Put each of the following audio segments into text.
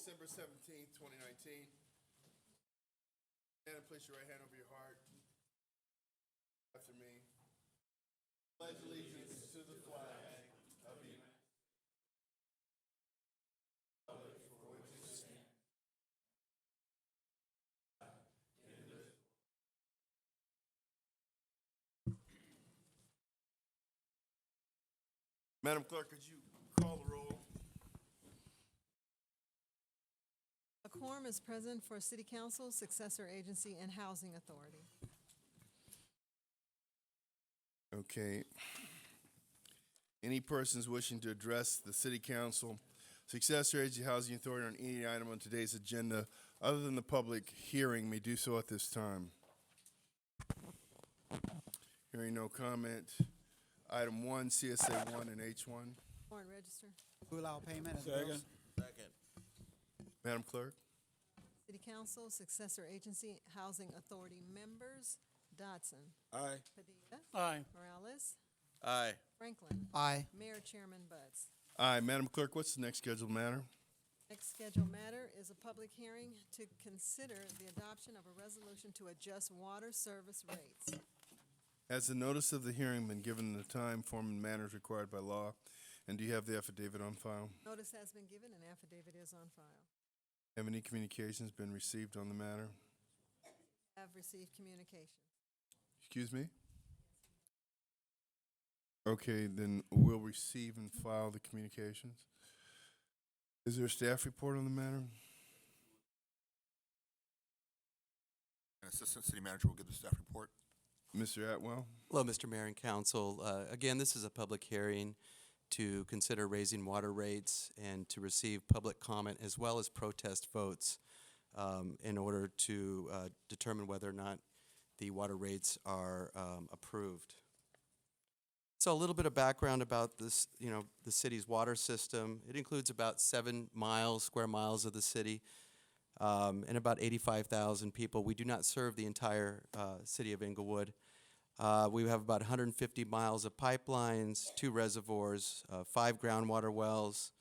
December 17th, 2019. Stand and place your right hand over your heart. After me. Pledge allegiance to the flag of the United States for which it stands. Madam Clerk, could you call the roll? A quorum is present for City Council, Successor Agency, and Housing Authority. Okay. Any persons wishing to address the City Council, Successor Agency, Housing Authority on any item on today's agenda other than the public hearing may do so at this time. Hearing no comment. Item 1, CSA 1 and H1. Warrant register. To allow payment of the bills. Second. Madam Clerk? City Council, Successor Agency, Housing Authority members, Dodson. Aye. Padilla. Aye. Morales. Aye. Franklin. Aye. Mayor Chairman Buds. Aye. Madam Clerk, what's the next scheduled matter? Next scheduled matter is a public hearing to consider the adoption of a resolution to adjust water service rates. Has the notice of the hearing been given in the time, form, and manners required by law? And do you have the affidavit on file? Notice has been given and affidavit is on file. Have any communications been received on the matter? Have received communication. Excuse me? Okay, then we'll receive and file the communications. Is there a staff report on the matter? An Assistant City Manager will give the staff report. Mr. Atwell? Hello, Mr. Mayor and Council. Again, this is a public hearing to consider raising water rates and to receive public comment as well as protest votes in order to determine whether or not the water rates are approved. So a little bit of background about this, the city's water system. It includes about 7 square miles of the city and about 85,000 people. We do not serve the entire city of Inglewood. We have about 150 miles of pipelines, 2 reservoirs, 5 groundwater wells,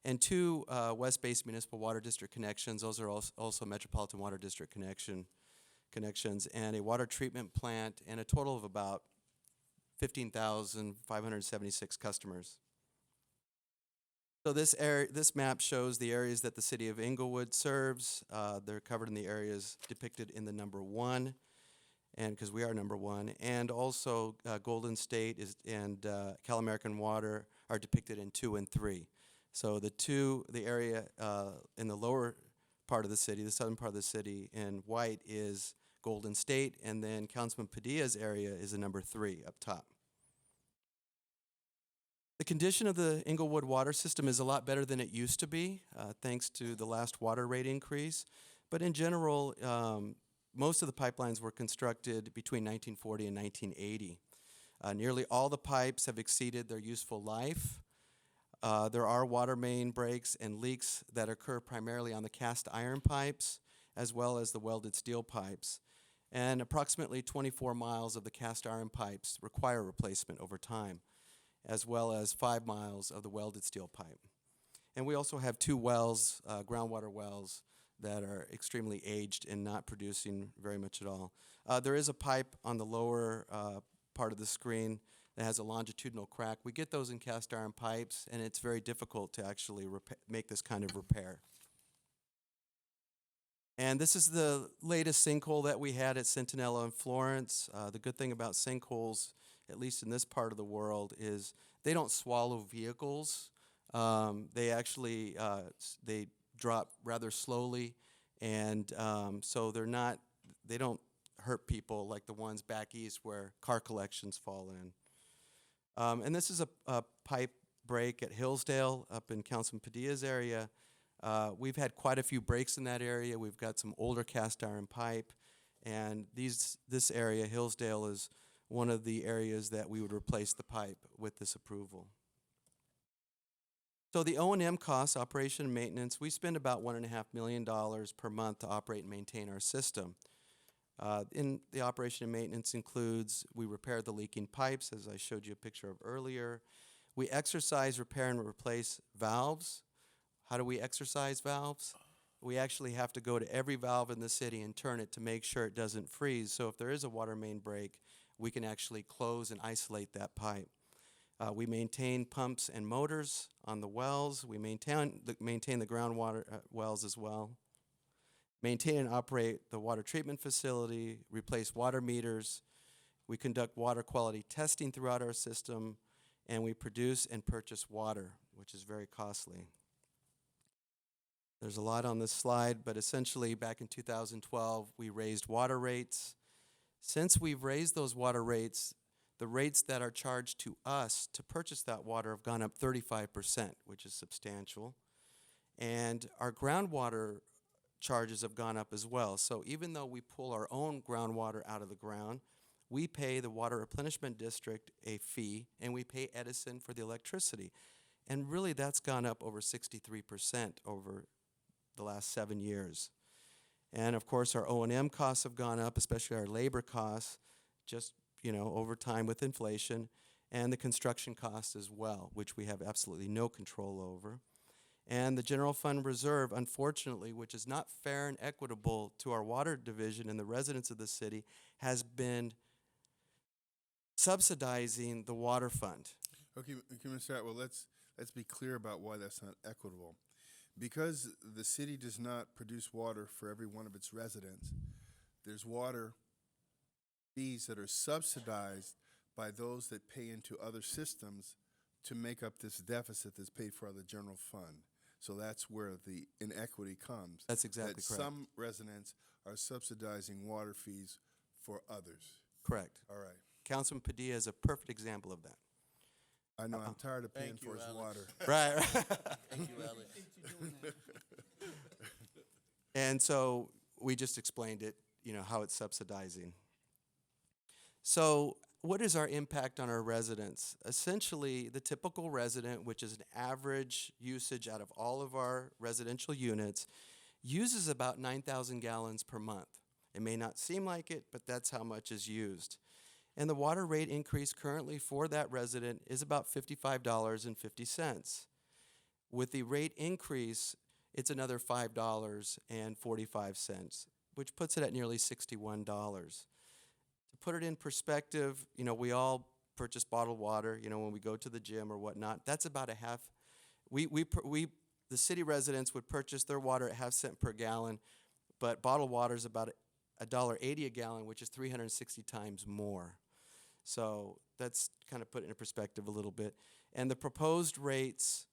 and 2 West-based municipal water district connections. Those are also Metropolitan Water District connections, and a water treatment plant, and a total of about 15,576 customers. So this map shows the areas that the city of Inglewood serves. They're covered in the areas depicted in the number 1. And because we are number 1, and also Golden State and Cal American Water are depicted in 2 and 3. So the area in the lower part of the city, the southern part of the city, in white is Golden State, and then Councilman Padilla's area is the number 3 up top. The condition of the Inglewood water system is a lot better than it used to be, thanks to the last water rate increase. But in general, most of the pipelines were constructed between 1940 and 1980. Nearly all the pipes have exceeded their useful life. There are water main breaks and leaks that occur primarily on the cast iron pipes as well as the welded steel pipes. And approximately 24 miles of the cast iron pipes require replacement over time, as well as 5 miles of the welded steel pipe. And we also have 2 wells, groundwater wells, that are extremely aged and not producing very much at all. There is a pipe on the lower part of the screen that has a longitudinal crack. We get those in cast iron pipes, and it's very difficult to actually make this kind of repair. And this is the latest sinkhole that we had at Centinela and Florence. The good thing about sinkholes, at least in this part of the world, is they don't swallow vehicles. They actually they drop rather slowly, and so they don't hurt people like the ones back east where car collections fall in. And this is a pipe break at Hillsdale up in Councilman Padilla's area. We've had quite a few breaks in that area. We've got some older cast iron pipe, and this area, Hillsdale, is one of the areas that we would replace the pipe with this approval. So the O&M costs, operation and maintenance, we spend about $1.5 million per month to operate and maintain our system. In the operation and maintenance includes, we repair the leaking pipes, as I showed you a picture of earlier. We exercise, repair, and replace valves, How do we exercise valves? We actually have to go to every valve in the city and turn it to make sure it doesn't freeze. So if there is a water main break, we can actually close and isolate that pipe. We maintain pumps and motors on the wells. We maintain the groundwater wells as well. Maintain and operate the water treatment facility, replace water meters. We conduct water quality testing throughout our system, and we produce and purchase water, which is very costly. There's a lot on this slide, but essentially back in 2012, we raised water rates. Since we've raised those water rates, the rates that are charged to us to purchase that water have gone up 35%, which is substantial. And our groundwater charges have gone up as well. So even though we pull our own groundwater out of the ground, we pay the Water Replenishment District a fee, and we pay Edison for the electricity. And really that's gone up over 63% over the last 7 years. And of course our O&M costs have gone up, especially our labor costs, just over time with inflation, and the construction costs as well, which we have absolutely no control over. And the general fund reserve, unfortunately, which is not fair and equitable to our water division and the residents of the city, has been subsidizing the water fund. Okay, Mr. Atwell, let's be clear about why that's not equitable. Because the city does not produce water for every one of its residents, there's water fees that are subsidized by those that pay into other systems to make up this deficit that's paid for out of the general fund. So that's where the inequity comes. That's exactly that correct. Some residents are subsidizing water fees for others. Correct. All right. Councilman Padilla is a perfect example of that. I know, I'm tired of paying Thank for you, his Alex. water. Right. Thank you, Alex. And so we just explained it, how it's subsidizing. So what is our impact on our residents? Essentially, the typical resident, which is an average usage out of all of our residential units, uses about 9,000 gallons per month. It may not seem like it, but that's how much is used. And the water rate increase currently for that resident is about $55.50. With the rate increase, it's another $5.45, which puts it at nearly $61. To put it in perspective, we all purchase bottled water, when we go to the gym or whatnot. That's about a half. The city residents would purchase their water at half-cent per gallon, but bottled water is about $1.80 a gallon, which is 360 times more. So that's kind of put it in perspective a little bit. And the proposed rates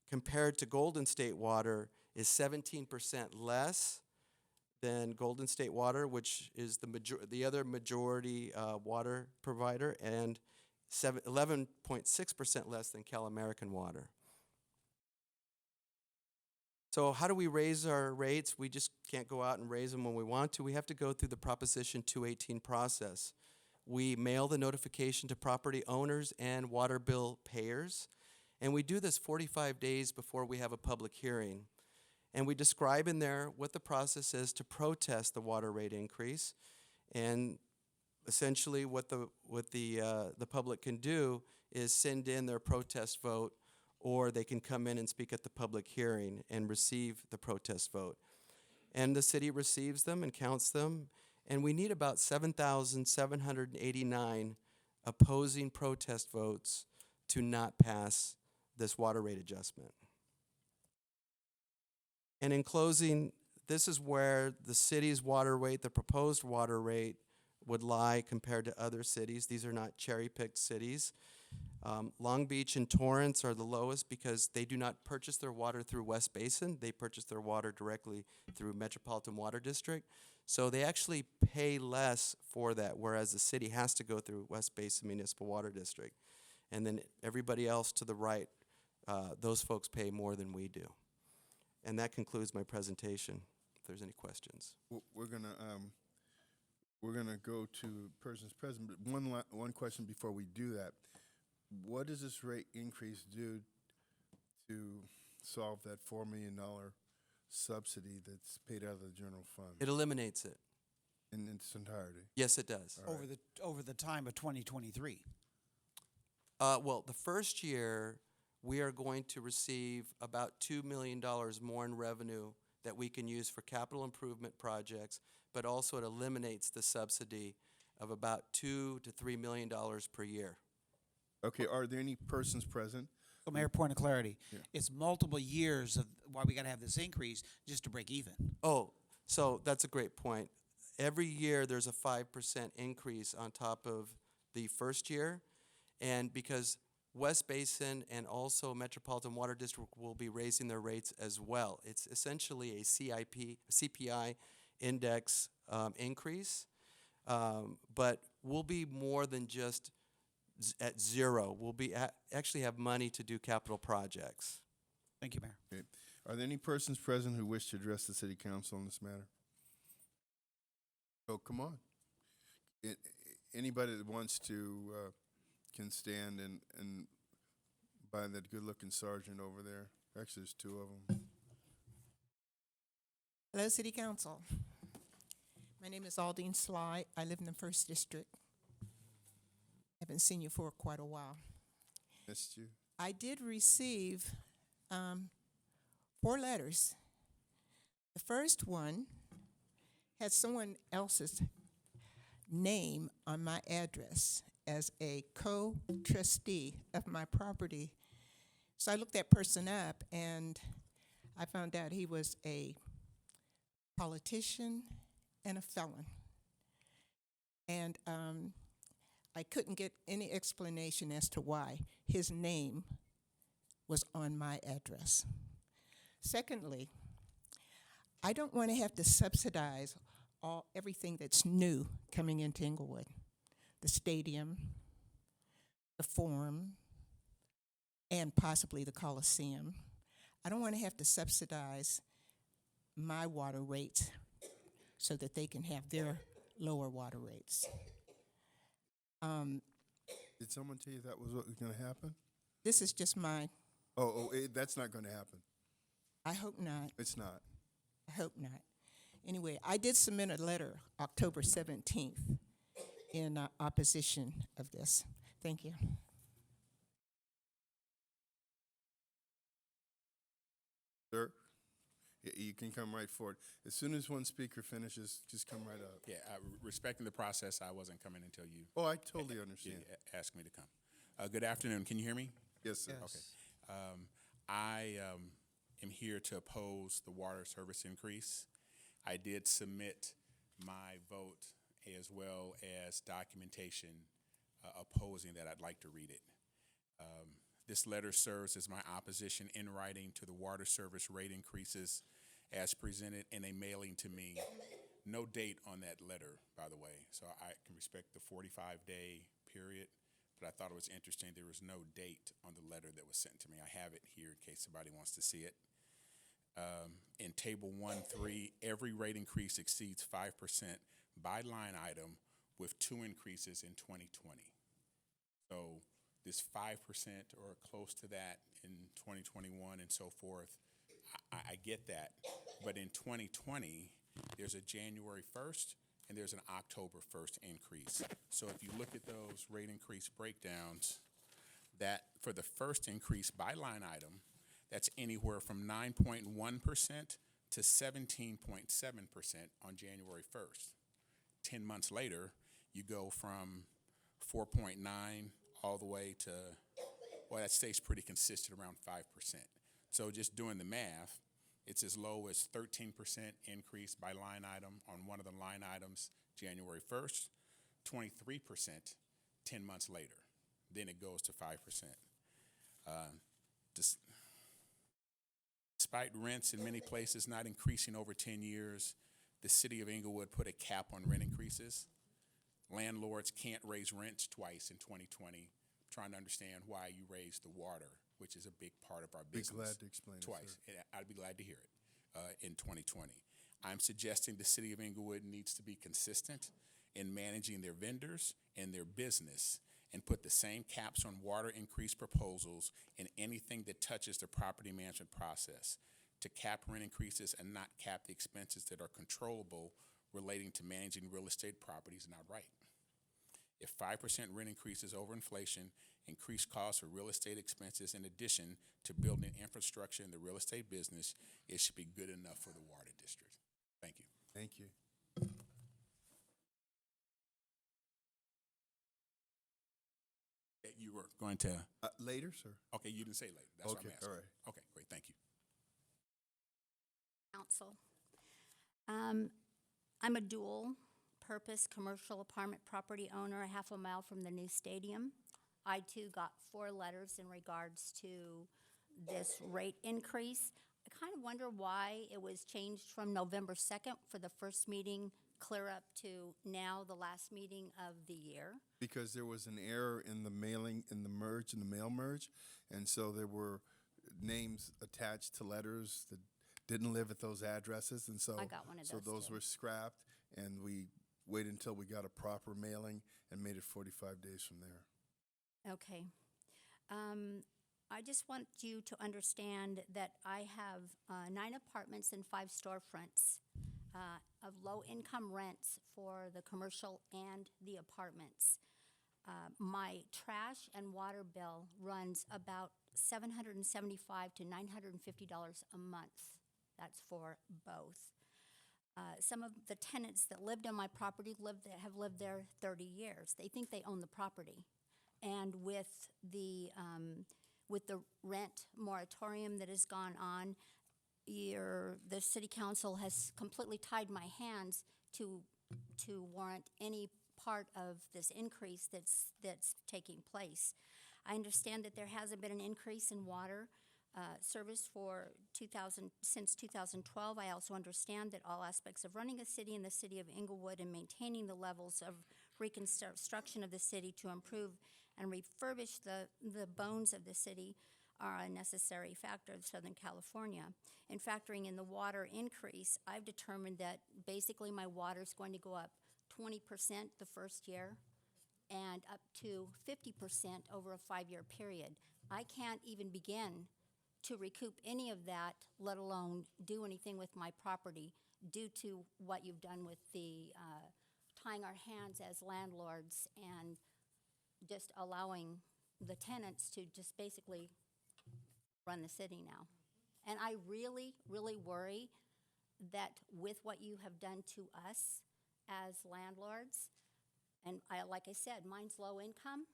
compared to Golden State Water is 17% less than Golden State Water, which is the other majority water provider, and 11.6% less than Cal American Water. So how do we raise our rates? We just can't go out and raise them when we want to. We have to go through the Proposition 218 process. We mail the notification to property owners and water bill payers, and we do this 45 days before we have a public hearing. And we describe in there what the process is to protest the water rate increase, and essentially what the public can do is send in their protest vote, or they can come in and speak at the public hearing and receive the protest vote. And the city receives them and counts them, and we need about 7,789 opposing protest votes to not pass this water rate adjustment. And in closing, this is where the city's water rate, the proposed water rate, would lie compared to other cities. These are not cherry-picked cities. Long Beach and Torrance are the lowest because they do not purchase their water through West Basin. They purchase their water directly through Metropolitan Water District. So they actually pay less for that, whereas the city has to go through West Basin Municipal Water District. And then everybody else to the right, those folks pay more than we do. And that concludes my presentation, if there's any questions. We're gonna go to persons present, but one question before we do that. What does this rate increase do to solve that $4 million subsidy that's paid out of the general fund It eliminates it. in its entirety? Yes, it does. All right. Over the time of 2023. Well, the first year, we are going to receive about $2 million more in revenue that we can use for capital improvement projects, but also it eliminates the subsidy of about $2 to $3 million per year. Okay, are there any persons present? So Mayor, point of clarity. Yeah. It's multiple years of why we gotta have this increase just to break even. Oh, so that's a great point. Every year, there's a 5% increase on top of the first year, and because West Basin and also Metropolitan Water District will be raising their rates as well. It's essentially a CPI index increase, but we'll be more than just at zero. We'll be actually have money to do capital projects. Thank you, Mayor. Okay. Are there any persons present who wish to address the city council on this matter? Oh, come on. Anybody that wants to can stand and by that good-looking sergeant over there. Actually, there's two of them. Hello, City Council. My name is Aldine Sly. I live in the 1st District. Haven't seen you for quite a while. Missed you. I did receive 4 letters. The first one had someone else's name on my address as a co-trustee of my property. So I looked that person up, and I found out he was a politician and a felon. And I couldn't get any explanation as to why his name was on my address. Secondly, I don't want to have to subsidize everything that's new coming into Inglewood. The stadium, the Forum, and possibly the Coliseum. I don't want to have to subsidize my water rates so that they can have their lower water rates. Did someone tell you that was what was going to happen? This is just my, That's not going to happen. I hope not, It's not. I hope not. Anyway, I did submit a letter October 17th in opposition of this. Thank you. Sir, you can come right forward. As soon as one speaker finishes, just come right up. Yeah, respecting the process, I wasn't coming until you Oh, I totally understand. asked me to come. Good afternoon. Can you hear me? Yes, sir. Yes. I am here to oppose the water service increase. I did submit my vote as well as documentation opposing that. I'd like to read it. This letter serves as my opposition in writing to the water service rate increases as presented in a mailing to me. No date on that letter, by the way, so I can respect the 45-day period, but I thought it was interesting there was no date on the letter that was sent to me. I have it here in case somebody wants to see it. In Table 1.3, every rate increase exceeds 5% by line item with 2 increases in 2020. So this 5% or close to that in 2021 and so forth, I get that. But in 2020, there's a January 1st and there's an October 1st increase. So if you look at those rate increase breakdowns, that for the first increase by line item, that's anywhere from 9.1% to 17.7% on January 1st. 10 months later, you go from 4.9 all the way to, well, that stays pretty consistent around 5%. So just doing the math, it's as low as 13% increase by line item on one of the line items January 1st, 23% 10 months later. Then it goes to 5%. Despite rents in many places not increasing over 10 years, the city of Inglewood put a cap on rent increases. Landlords can't raise rents twice in 2020. I'm trying to understand why you raised the water, which is a big part of our business. Be glad to explain twice. it, sir. I'd be glad to hear it in 2020. I'm suggesting the city of Inglewood needs to be consistent in managing their vendors and their business and put the same caps on water increase proposals in anything that touches the property management process. To cap rent increases and not cap the expenses that are controllable relating to managing real estate properties is not right. If 5% rent increases over inflation increased costs for real estate expenses in addition to building infrastructure in the real estate business, it should be good enough for the water district. Thank you. Thank you. You were going to, Later, sir? okay, you didn't say later. That's what I'm Okay, asking. all right. Okay, great, thank you. Council. I'm a dual-purpose commercial apartment property owner a half a mile from the new stadium. I too got 4 letters in regards to this rate increase. I kind of wonder why it was changed from November 2nd for the first meeting clear up to now, the last meeting of the year. Because there was an error in the mailing, in the mail merge, and so there were names attached to letters that didn't live at those addresses, and so I got one of so those, those too. were scrapped, and we waited until we got a proper mailing and made it 45 days from there. Okay. I just want you to understand that I have 9 apartments and 5 storefronts of low-income rents for the commercial and the apartments. My trash and water bill runs about $775 to $950 a month. That's for both. Some of the tenants that lived on my property have lived there 30 years. They think they own the property. And with the rent moratorium that has gone on, the city council has completely tied my hands to warrant any part of this increase that's taking place. I understand that there hasn't been an increase in water service since 2012. I also understand that all aspects of running a city in the city of Inglewood and maintaining the levels of reconstruction of the city to improve and refurbish the bones of the city are a necessary factor of Southern California. In factoring in the water increase, I've determined that basically my water is going to go up 20% the first year and up to 50% over a 5-year period. I can't even begin to recoup any of that, let alone do anything with my property due to what you've done with the tying our hands as landlords and just allowing the tenants to just basically run the city now. And I really, really worry that with what you have done to us as landlords, and like I said, mine's low income,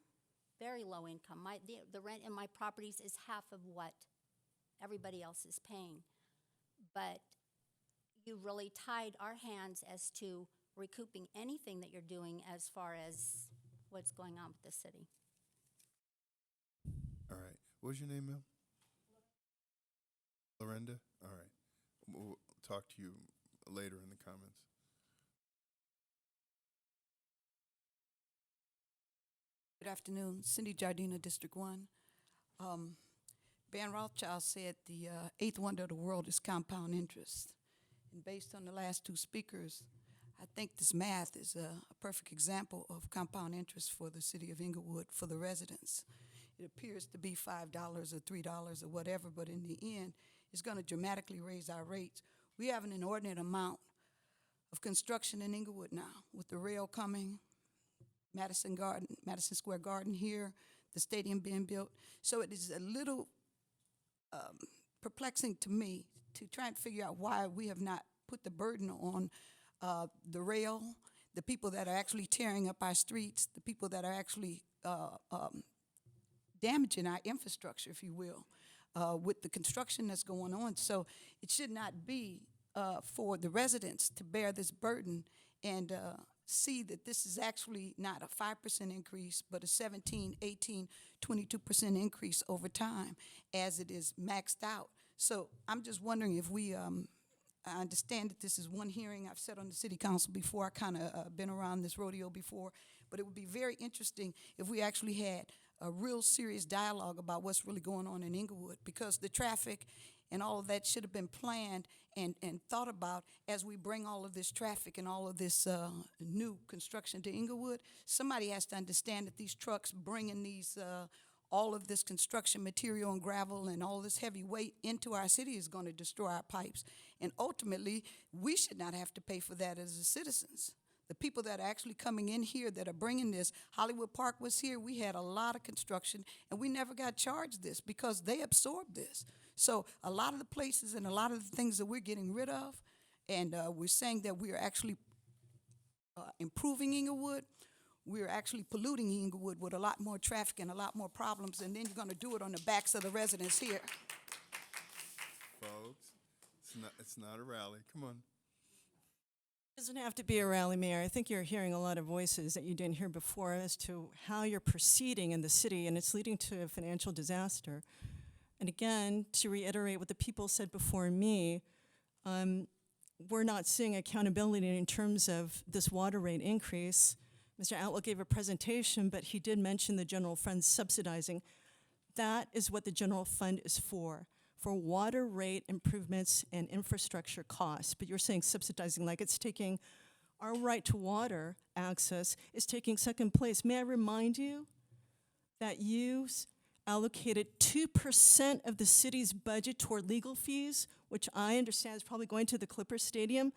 very low income. The rent in my properties is half of what everybody else is paying. But you really tied our hands as to recouping anything that you're doing as far as what's going on with the city. All right. What was your name, ma'am? Lorenda? All right. We'll talk to you later in the comments. Good afternoon, Cindy Jardina, District 1. Ben Rothschild said the 8th wonder of the world is compound interest. And based on the last 2 speakers, I think this math is a perfect example of compound interest for the city of Inglewood, for the residents. It appears to be $5 or $3 or whatever, but in the end, it's going to dramatically raise our rates. We have an inordinate amount of construction in Inglewood now, with the rail coming, Madison Square Garden here, the stadium being built. So it is a little perplexing to me to try and figure out why we have not put the burden on the rail, the people that are actually tearing up our streets, the people that are actually damaging our infrastructure, if you will, with the construction that's going on. So it should not be for the residents to bear this burden and see that this is actually not a 5% increase, but a 17, 18, 22% increase over time as it is maxed out. So I'm just wondering if we, I understand that this is one hearing. I've sat on the city council before. I kind of been around this rodeo before, but it would be very interesting if we actually had a real serious dialogue about what's really going on in Inglewood, because the traffic and all of that should have been planned and thought about as we bring all of this traffic and all of this new construction to Inglewood. Somebody has to understand that these trucks bringing these all of this construction material and gravel and all this heavy weight into our city is going to destroy our pipes. And ultimately, we should not have to pay for that as the citizens. The people that are actually coming in here that are bringing this, Hollywood Park was here, we had a lot of construction, and we never got charged this because they absorbed this. So a lot of the places and a lot of the things that we're getting rid of, and we're saying that we are actually improving Inglewood, we're actually polluting Inglewood with a lot more traffic and a lot more problems, and then you're going to do it on the backs of the residents here. Folks, it's not a rally. Come on. It doesn't have to be a rally, Mayor. I think you're hearing a lot of voices that you didn't hear before as to how you're proceeding in the city, and it's leading to a financial disaster. And again, to reiterate what the people said before me, we're not seeing accountability in terms of this water rate increase. Mr. Outlook gave a presentation, but he did mention the general fund subsidizing. That is what the general fund is for water rate improvements and infrastructure costs. But you're saying subsidizing, like it's taking our right to water access is taking second place. May I remind you that you allocated 2% of the city's budget toward legal fees, which I understand is probably going to the Clippers Stadium.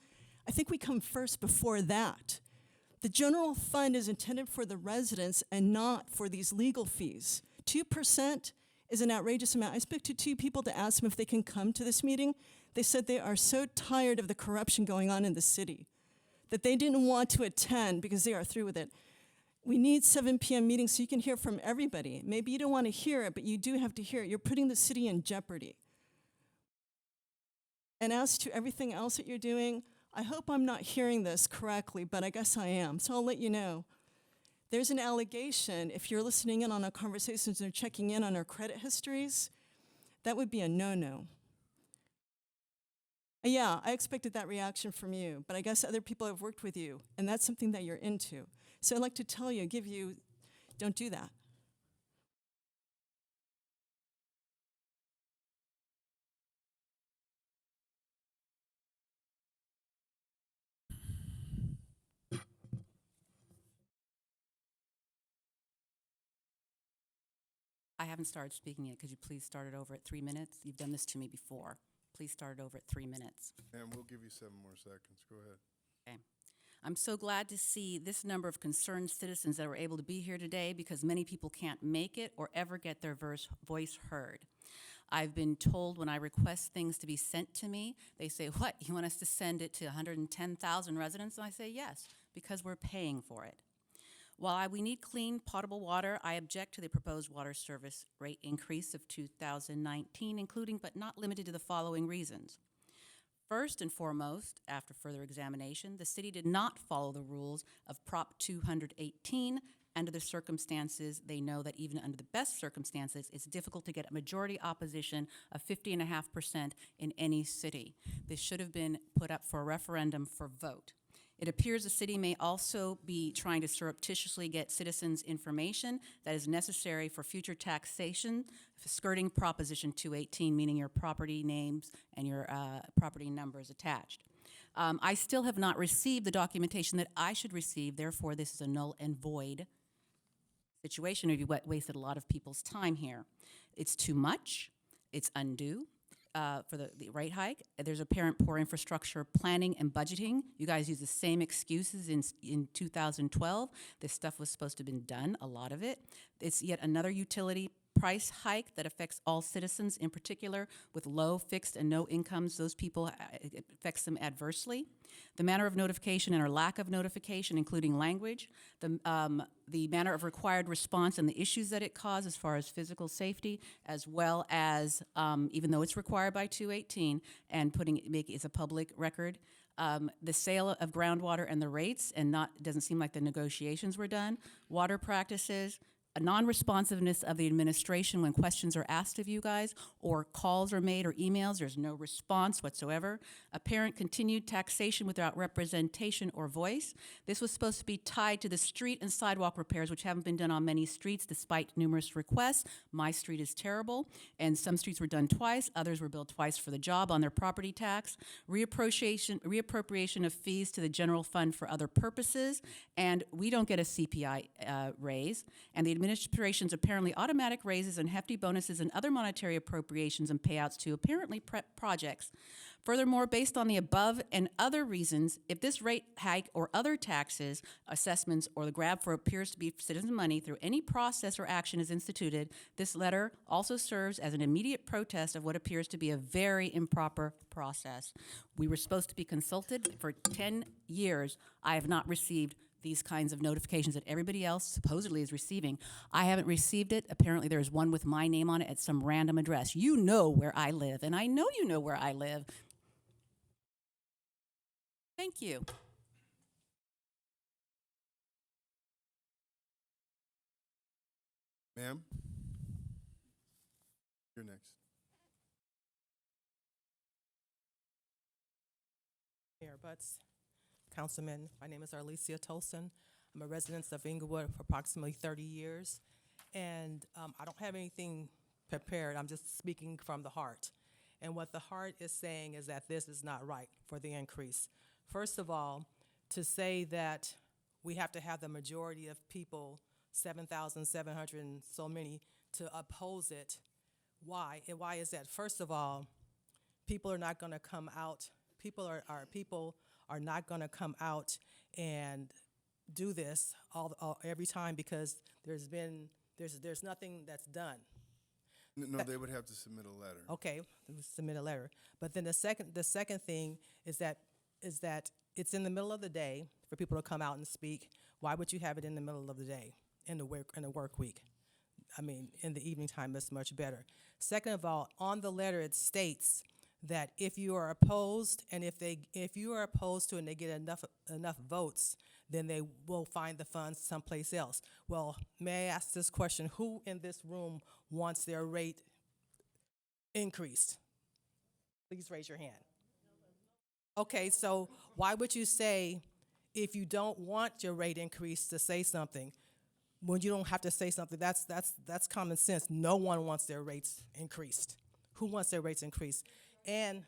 I think we come first before that. The general fund is intended for the residents and not for these legal fees. 2% is an outrageous amount. I spoke to 2 people to ask them if they can come to this meeting. They said they are so tired of the corruption going on in the city that they didn't want to attend because they are through with it. We need 7 p.m. meetings so you can hear from everybody. Maybe you don't want to hear it, but you do have to hear it. You're putting the city in jeopardy. And as to everything else that you're doing, I hope I'm not hearing this correctly, but I guess I am. So I'll let you know. There's an allegation, if you're listening in on our conversations or checking in on our credit histories, that would be a no-no. Yeah, I expected that reaction from you, but I guess other people have worked with you, and that's something that you're into. So I'd like to tell you, don't do that. I haven't started speaking yet. Could you please start it over at 3 minutes? You've done this to me before. Please start it over at 3 minutes. And we'll give you 7 more seconds. Go ahead. Okay. I'm so glad to see this number of concerned citizens that were able to be here today because many people can't make it or ever get their voice heard. I've been told when I request things to be sent to me, they say, what, you want us to send it to 110,000 residents? And I say, yes, because we're paying for it. While we need clean, potable water, I object to the proposed water service rate increase of 2019, including but not limited to the following reasons. First and foremost, after further examination, the city did not follow the rules of Prop 218. Under the circumstances, they know that even under the best circumstances, it's difficult to get a majority opposition of 50.5% in any city. This should have been put up for a referendum for vote. It appears the city may also be trying to surreptitiously get citizens information that is necessary for future taxation, skirting Proposition 218, meaning your property names and your property numbers attached. I still have not received the documentation that I should receive, therefore this is a null and void situation. You wasted a lot of people's time here. It's too much, it's undue. For the rate hike. There's apparent poor infrastructure planning and budgeting. You guys use the same excuses in 2012. This stuff was supposed to have been done, a lot of it. It's yet another utility price hike that affects all citizens, in particular with low, fixed, and no incomes. Those people, it affects them adversely. The manner of notification and or lack of notification, including language, the manner of required response and the issues that it causes as far as physical safety, as well as, even though it's required by 218 and make it as a public record, the sale of groundwater and the rates, and doesn't seem like the negotiations were done, water practices, a non-responsiveness of the administration when questions are asked of you guys, or calls are made or emails, there's no response whatsoever. Apparent continued taxation without representation or voice. This was supposed to be tied to the street and sidewalk repairs, which haven't been done on many streets despite numerous requests. My street is terrible, and some streets were done twice, others were billed twice for the job on their property tax. Reappropriation of fees to the general fund for other purposes, and we don't get a CPI raise, and the administration's apparently automatic raises and hefty bonuses and other monetary appropriations and payouts to apparently projects. Furthermore, based on the above and other reasons, if this rate hike or other taxes, assessments, or the grab for appears to be citizen money through any process or action is instituted, this letter also serves as an immediate protest of what appears to be a very improper process. We were supposed to be consulted for 10 years. I have not received these kinds of notifications that everybody else supposedly is receiving. I haven't received it. Apparently there is one with my name on it at some random address. You know where I live, and I know you know where I live. Thank you. Ma'am? You're next. Mayor Butts, Councilman, my name is Arlesia Tolson. I'm a resident of Inglewood for approximately 30 years, and I don't have anything prepared. I'm just speaking from the heart. And what the heart is saying is that this is not right for the increase. First of all, to say that we have to have the majority of people, 7,700 and so many, to oppose it, why? And why is that? First of all, people are not going to come out. People are not going to come out and do this every time because there's nothing that's done. No, they would have to submit a letter. Okay, submit a letter. But then the second thing is that it's in the middle of the day for people to come out and speak. Why would you have it in the middle of the day in the work week? I mean, in the evening time is much better. Second of all, on the letter it states that if you are opposed and if you are opposed to it and they get enough votes, then they will find the funds someplace else. Well, may I ask this question? Who in this room wants their rate increased? Please raise your hand. Okay, so why would you say, if you don't want your rate increased, to say something when you don't have to say something? That's common sense. No one wants their rates increased. Who wants their rates increased? And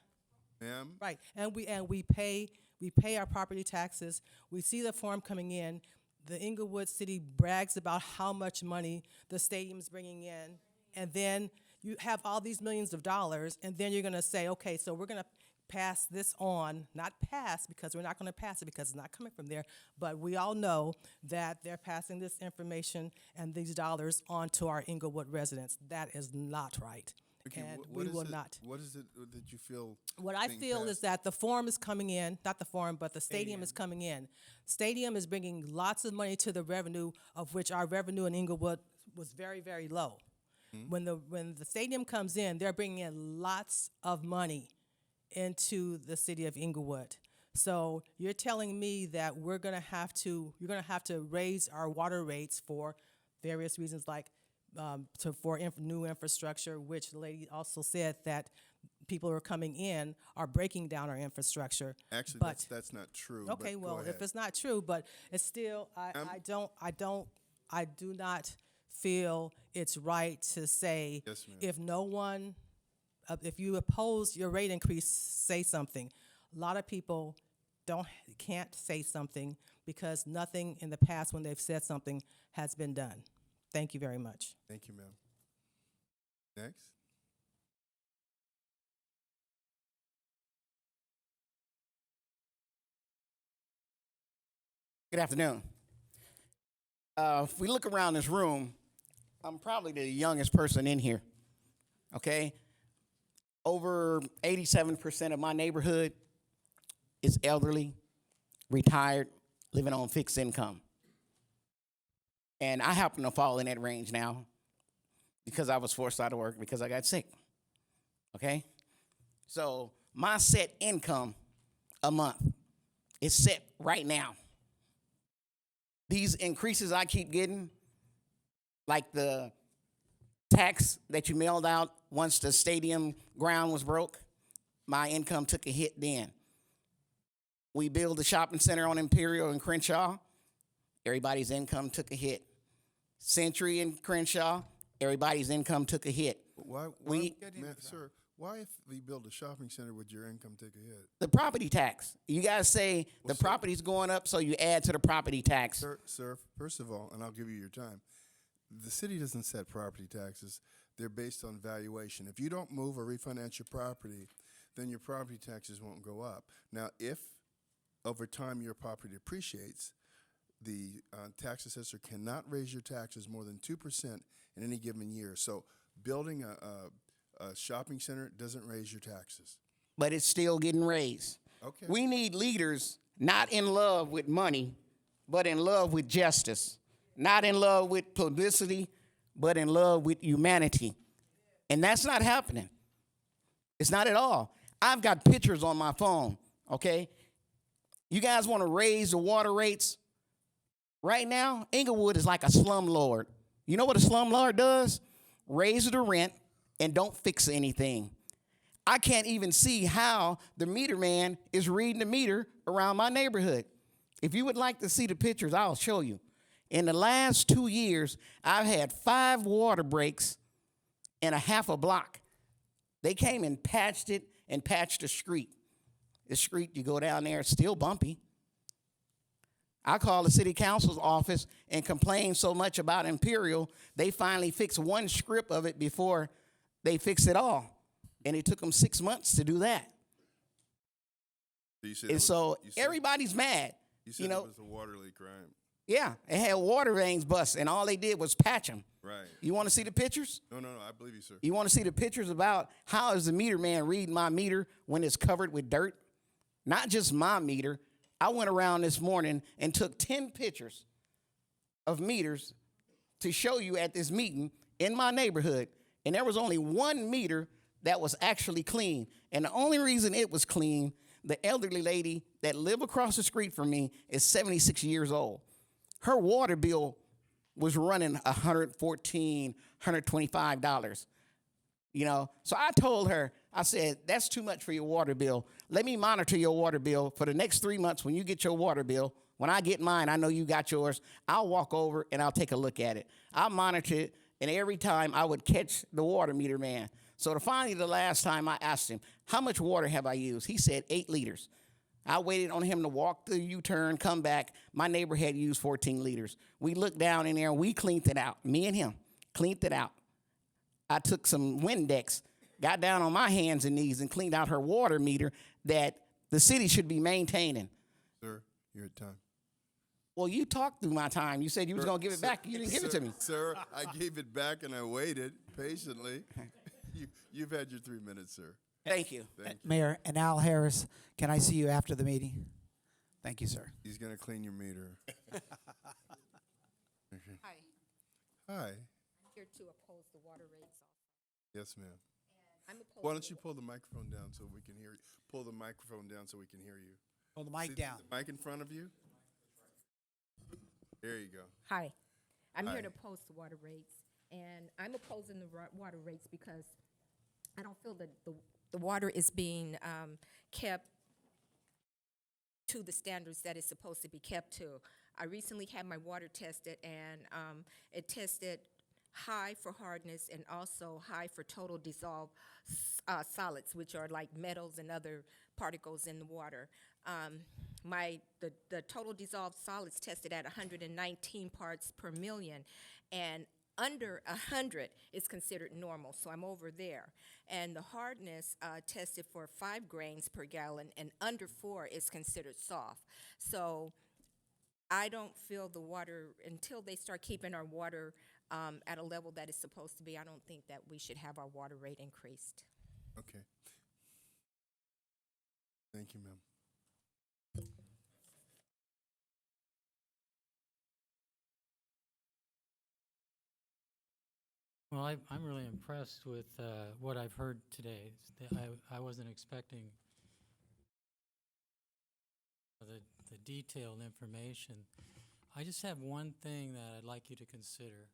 Ma'am? right, and we pay our property taxes. We see the form coming in. The Inglewood City brags about how much money the stadium's bringing in, and then you have all these millions of dollars, and then you're going to say, okay, so we're going to pass this on, not pass because we're not going to pass it because it's not coming from there, but we all know that they're passing this information and these dollars on to our Inglewood residents. That is not right. Okay, And what we is will it- not. What is it that you feel? What I being feel is passed? that the forum is coming in, not the forum, but the stadium is coming in. Stadium is bringing lots of money to the revenue, of which our revenue in Inglewood was very, very low. When the stadium comes in, they're bringing in lots of money into the city of Inglewood. So you're telling me that you're gonna have to raise our water rates for various reasons, like for new infrastructure, which the lady also said that people who are coming in are breaking down our infrastructure. Actually, but that's not true. okay, but go well, ahead. if it's not true, but it's still, I do not feel it's right to say, Yes, ma'am. if no one, if you oppose your rate increase, say something. A lot of people can't say something because nothing in the past when they've said something has been done. Thank you very much. Thank you, ma'am. Next. Good afternoon. If we look around this room, I'm probably the youngest person in here, okay? Over 87% of my neighborhood is elderly, retired, living on fixed income. And I happen to fall in that range now because I was forced out of work because I got sick, okay? So my set income a month is set right now. These increases I keep getting, like the tax that you mailed out once the stadium ground was broke, my income took a hit then. We built a shopping center on Imperial and Crenshaw, everybody's income took a hit. Century and Crenshaw, everybody's income took a hit. Why sir, why if we build a shopping center would your income take a hit? The property tax. You guys say the property's going up, so you add to the property tax. Sir, first of all, and I'll give you your time, the city doesn't set property taxes. They're based on valuation. If you don't move or refinance your property, then your property taxes won't go up. Now, if over time your property appreciates, the tax assessor cannot raise your taxes more than 2% in any given year. So building a shopping center doesn't raise your taxes. But it's still getting raised. Okay. We need leaders not in love with money, but in love with justice. Not in love with publicity, but in love with humanity. And that's not happening. It's not at all. I've got pictures on my phone, okay? You guys want to raise the water rates? Right now, Inglewood is like a slumlord. You know what a slumlord does? Raise the rent and don't fix anything. I can't even see how the meter man is reading the meter around my neighborhood. If you would like to see the pictures, I'll show you. In the last 2 years, I've had 5 water breaks in a half a block. They came and patched it and patched the street. The street, you go down there, it's still bumpy. I called the city council's office and complained so much about Imperial, they finally fixed one strip of it before they fixed it all. And it took them 6 months to do that. So you said And so you said- everybody's mad. You said You know, it was a water leak, right? yeah, it had water veins bust, and all they did was patch them. Right. You want to see the pictures? No, I believe you, sir. You want to see the pictures about how is the meter man reading my meter when it's covered with dirt? Not just my meter. I went around this morning and took 10 pictures of meters to show you at this meeting in my neighborhood, and there was only one meter that was actually clean. And the only reason it was clean, the elderly lady that lived across the street from me is 76 years old. Her water bill was running $114, $125. You know, so I told her, I said, that's too much for your water bill. Let me monitor your water bill for the next 3 months. When you get your water bill, when I get mine, I know you got yours. I'll walk over and I'll take a look at it. I'll monitor it, and every time I would catch the water meter man. So finally, the last time I asked him, how much water have I used? He said 8 liters. I waited on him to walk the U-turn, come back. My neighbor had used 14 liters. We looked down in there, and we cleaned it out. Me and him cleaned it out. I took some Windex, got down on my hands and knees, and cleaned out her water meter that the city should be maintaining. Sir, you're at time. Well, you talked through my time. You said you was going to give it back. You didn't give it to me. Sir, I gave it back and I waited patiently. You've had your 3 minutes, sir. Thank you. Thank you. Mayor, and Al Harris, can I see you after the meeting? Thank you, sir. He's going to clean your meter. Hi, Hi. I'm here to oppose the water rates. Yes, ma'am. I'm opposed. Why don't you pull the microphone down so we can hear you? Pull the microphone down so we can hear you. Pull the mic See down. the mic in front of you? There you go. Hi, I'm Hi. here to oppose the water rates, and I'm opposing the water rates because I don't feel that the water is being kept to the standards that it's supposed to be kept to. I recently had my water tested, and it tested high for hardness and also high for total dissolved solids, which are like metals and other particles in the water. The total dissolved solids tested at 119 parts per million, and under 100 is considered normal, so I'm over there. And the hardness tested for 5 grains per gallon, and under 4 is considered soft. So I don't feel the water, until they start keeping our water at a level that it's supposed to be, I don't think that we should have our water rate increased. Okay. Thank you, ma'am. Well, I'm really impressed with what I've heard today. I wasn't expecting the detailed information. I just have one thing that I'd like you to consider.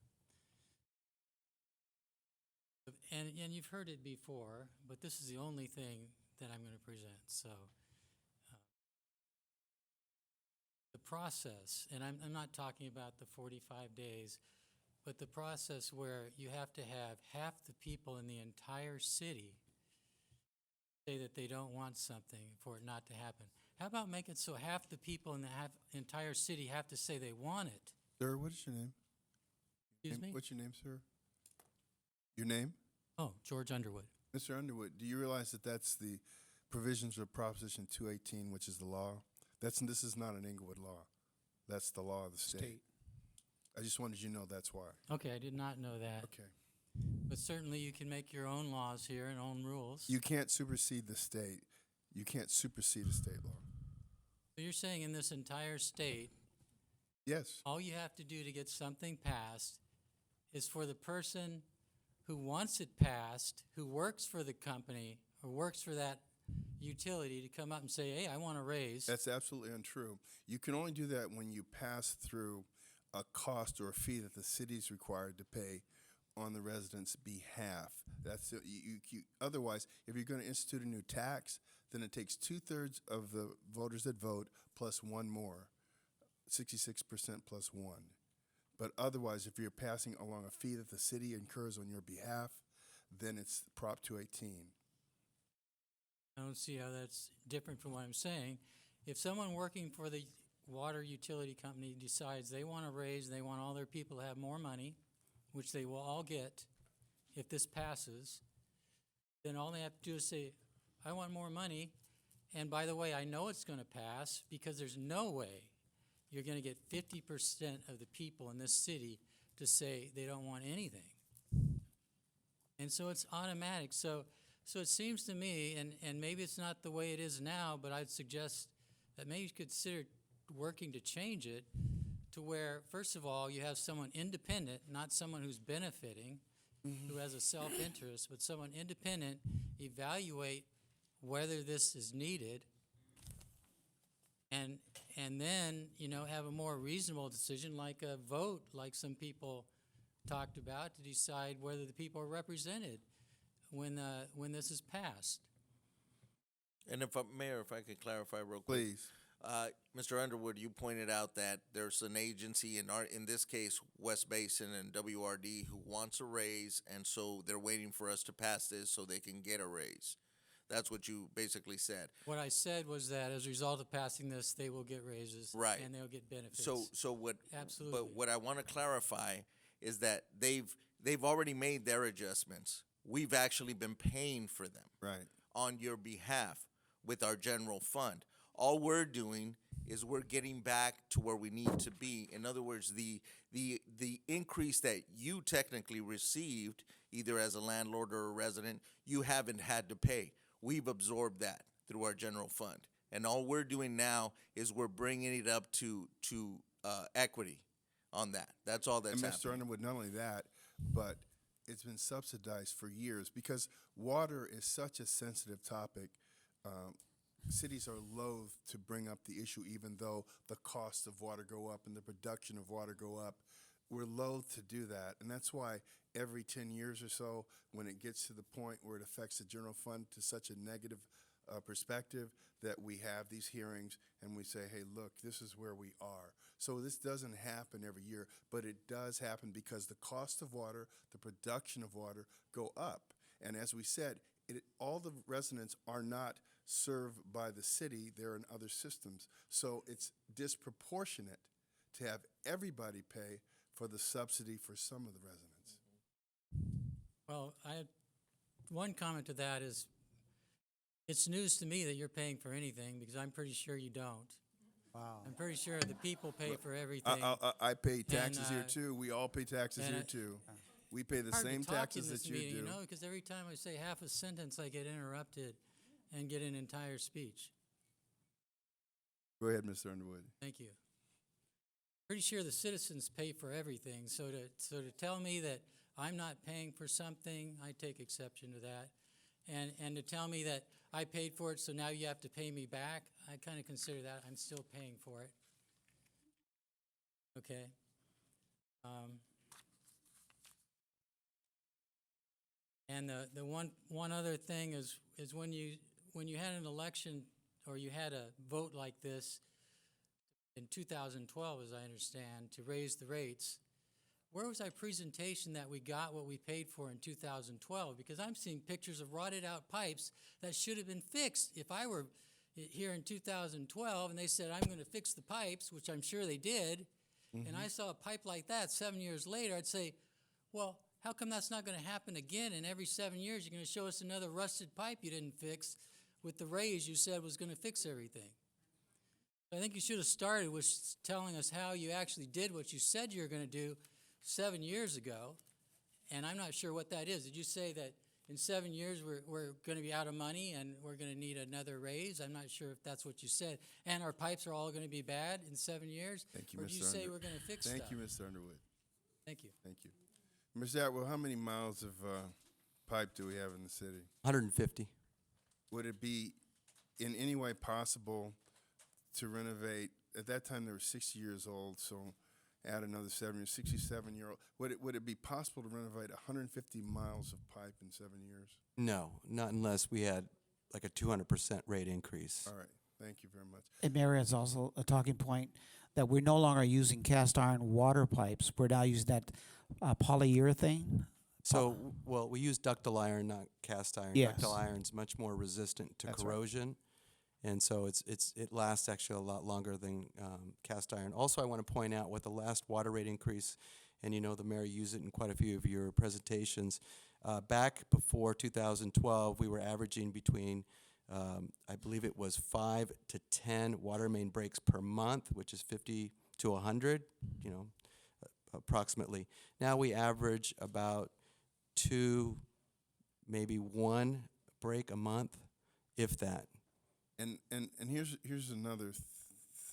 And you've heard it before, but this is the only thing that I'm going to present. So the process, and I'm not talking about the 45 days, but the process where you have to have half the people in the entire city say that they don't want something for it not to happen. How about make it so half the people in the entire city have to say they want it? Sir, what is your name? Excuse me? What's your name, sir? Your name? Oh, George Underwood. Mr. Underwood, do you realize that that's the provisions of Proposition 218, which is the law? This is not an Inglewood law. That's the law of the state. I just wanted you to know that's why. Okay, I did not know that. Okay. But certainly you can make your own laws here and own rules. You can't supersede the state. You can't supersede a state law. So you're saying in this entire state, Yes. all you have to do to get something passed is for the person who wants it passed, who works for the company or works for that utility, to come up and say, hey, I want to raise. That's absolutely untrue. You can only do that when you pass through a cost or a fee that the city is required to pay on the residents' behalf. That's otherwise, if you're going to institute a new tax, then it takes 2/3 of the voters that vote plus one more, 66% plus one. But otherwise, if you're passing along a fee that the city incurs on your behalf, then it's Prop 218. I don't see how that's different from what I'm saying. If someone working for the water utility company decides they want to raise, they want all their people to have more money, which they will all get if this passes, then all they have to do is say, I want more money, and by the way, I know it's going to pass because there's no way you're going to get 50% of the people in this city to say they don't want anything. And so it's automatic. So it seems to me, and maybe it's not the way it is now, but I'd suggest that maybe you consider working to change it to where, first of all, you have someone independent, not someone who's benefiting, who has a self-interest, but someone independent evaluate whether this is needed, and then, have a more reasonable decision, like a vote, like some people talked about, to decide whether the people are represented when this is passed. And Mayor, if I could clarify real quick. Please. Mr. Underwood, you pointed out that there's an agency, in this case, West Basin and WRD, who wants a raise, and so they're waiting for us to pass this so they can get a raise. That's what you basically said. What I said was that as a result of passing this, they will get raises, Right. and they'll get benefits. So what? Absolutely. But what I want to clarify is that they've already made their adjustments. We've actually been paying for them Right. on your behalf with our general fund. All we're doing is we're getting back to where we need to be. In other words, the increase that you technically received, either as a landlord or a resident, you haven't had to pay. We've absorbed that through our general fund. And all we're doing now is we're bringing it up to equity on that. That's all that's And Mr. happening. Underwood, not only that, but it's been subsidized for years because water is such a sensitive topic. Cities are loath to bring up the issue even though the cost of water go up and the production of water go up. We're loath to do that, and that's why every 10 years or so, when it gets to the point where it affects the general fund to such a negative perspective, that we have these hearings and we say, hey, look, this is where we are. So this doesn't happen every year, but it does happen because the cost of water, the production of water go up. And as we said, all the residents are not served by the city, they're in other systems. So it's disproportionate to have everybody pay for the subsidy for some of the residents. Well, one comment to that is, it's news to me that you're paying for anything because I'm pretty sure you don't. Wow. I'm pretty sure the people pay for everything. I pay taxes here And, too. We all pay taxes and here too. We pay the Hard to same talk in taxes this that you meeting, do. because every time I say half a sentence, I get interrupted and get an entire speech. Go ahead, Mr. Underwood. Thank you. Pretty sure the citizens pay for everything. So to tell me that I'm not paying for something, I take exception to that. And to tell me that I paid for it, so now you have to pay me back, I kind of consider that I'm still paying for it. Okay. And the one other thing is when you had an election or you had a vote like this in 2012, as I understand, to raise the rates, where was our presentation that we got what we paid for in 2012? Because I'm seeing pictures of rotted out pipes that should have been fixed. If I were here in 2012 and they said, I'm going to fix the pipes, which I'm sure they did, and I saw a pipe like that 7 years later, I'd say, well, how come that's not going to happen again? And every 7 years, you're going to show us another rusted pipe you didn't fix with the raise you said was going to fix everything. I think you should have started with telling us how you actually did what you said you were going to do 7 years ago, and I'm not sure what that is. Did you say that in 7 years we're going to be out of money and we're going to need another raise? I'm not sure if that's what you said. And our pipes are all going to be bad in 7 years? Thank you, or Mr. did you say we're going to fix Thank stuff? you, Mr. Underwood. Thank you. Thank you. Mr. Atwell, how many miles of pipe do we have in the city? 150. Would it be in any way possible to renovate? At that time, they were 60 years old, so add another 7 years, 67-year-old. Would it be possible to renovate 150 miles of pipe in 7 years? No, not unless we had like a 200% rate increase. All right. Thank you very much. And Mayor, is also a talking point that we're no longer using cast iron water pipes. We're now using that polyurethane. So, well, we use ductile iron, not cast iron. Yes. Ductile iron's much more resistant to That's right. corrosion, and so it lasts actually a lot longer than cast iron. Also, I want to point out with the last water rate increase, and you know the mayor used it in quite a few of your presentations. Back before 2012, we were averaging between, I believe it was 5 to 10 water main breaks per month, which is 50 to 100, you know, approximately. Now we average about 2, maybe 1 break a month, if that. And here's another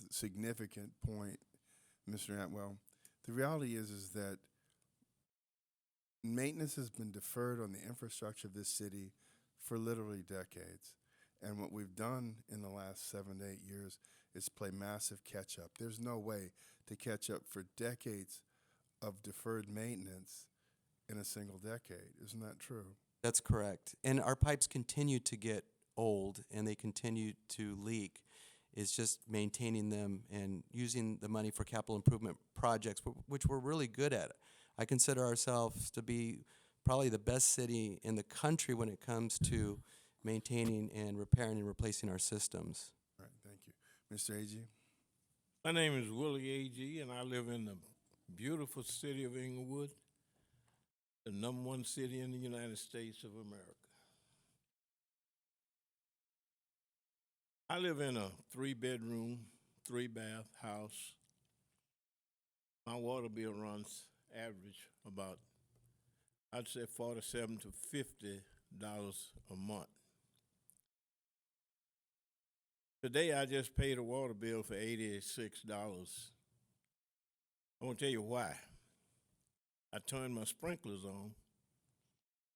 significant point, Mr. Atwell. The reality is that maintenance has been deferred on the infrastructure of this city for literally decades. And what we've done in the last 7 to 8 years is play massive catch up. There's no way to catch up for decades of deferred maintenance in a single decade. Isn't that true? That's correct. And our pipes continue to get old and they continue to leak. It's just maintaining them and using the money for capital improvement projects, which we're really good at. I consider ourselves to be probably the best city in the country when it comes to maintaining and repairing and replacing our systems. All right, thank you. Mr. Agee? My name is Willie Agee, and I live in the beautiful city of Inglewood, the #1 city in the United States of America. I live in a 3-bedroom, 3-bath house. My water bill runs average about, I'd say $47 to $50 a month. Today I just paid a water bill for $86. I want to tell you why. I turned my sprinklers on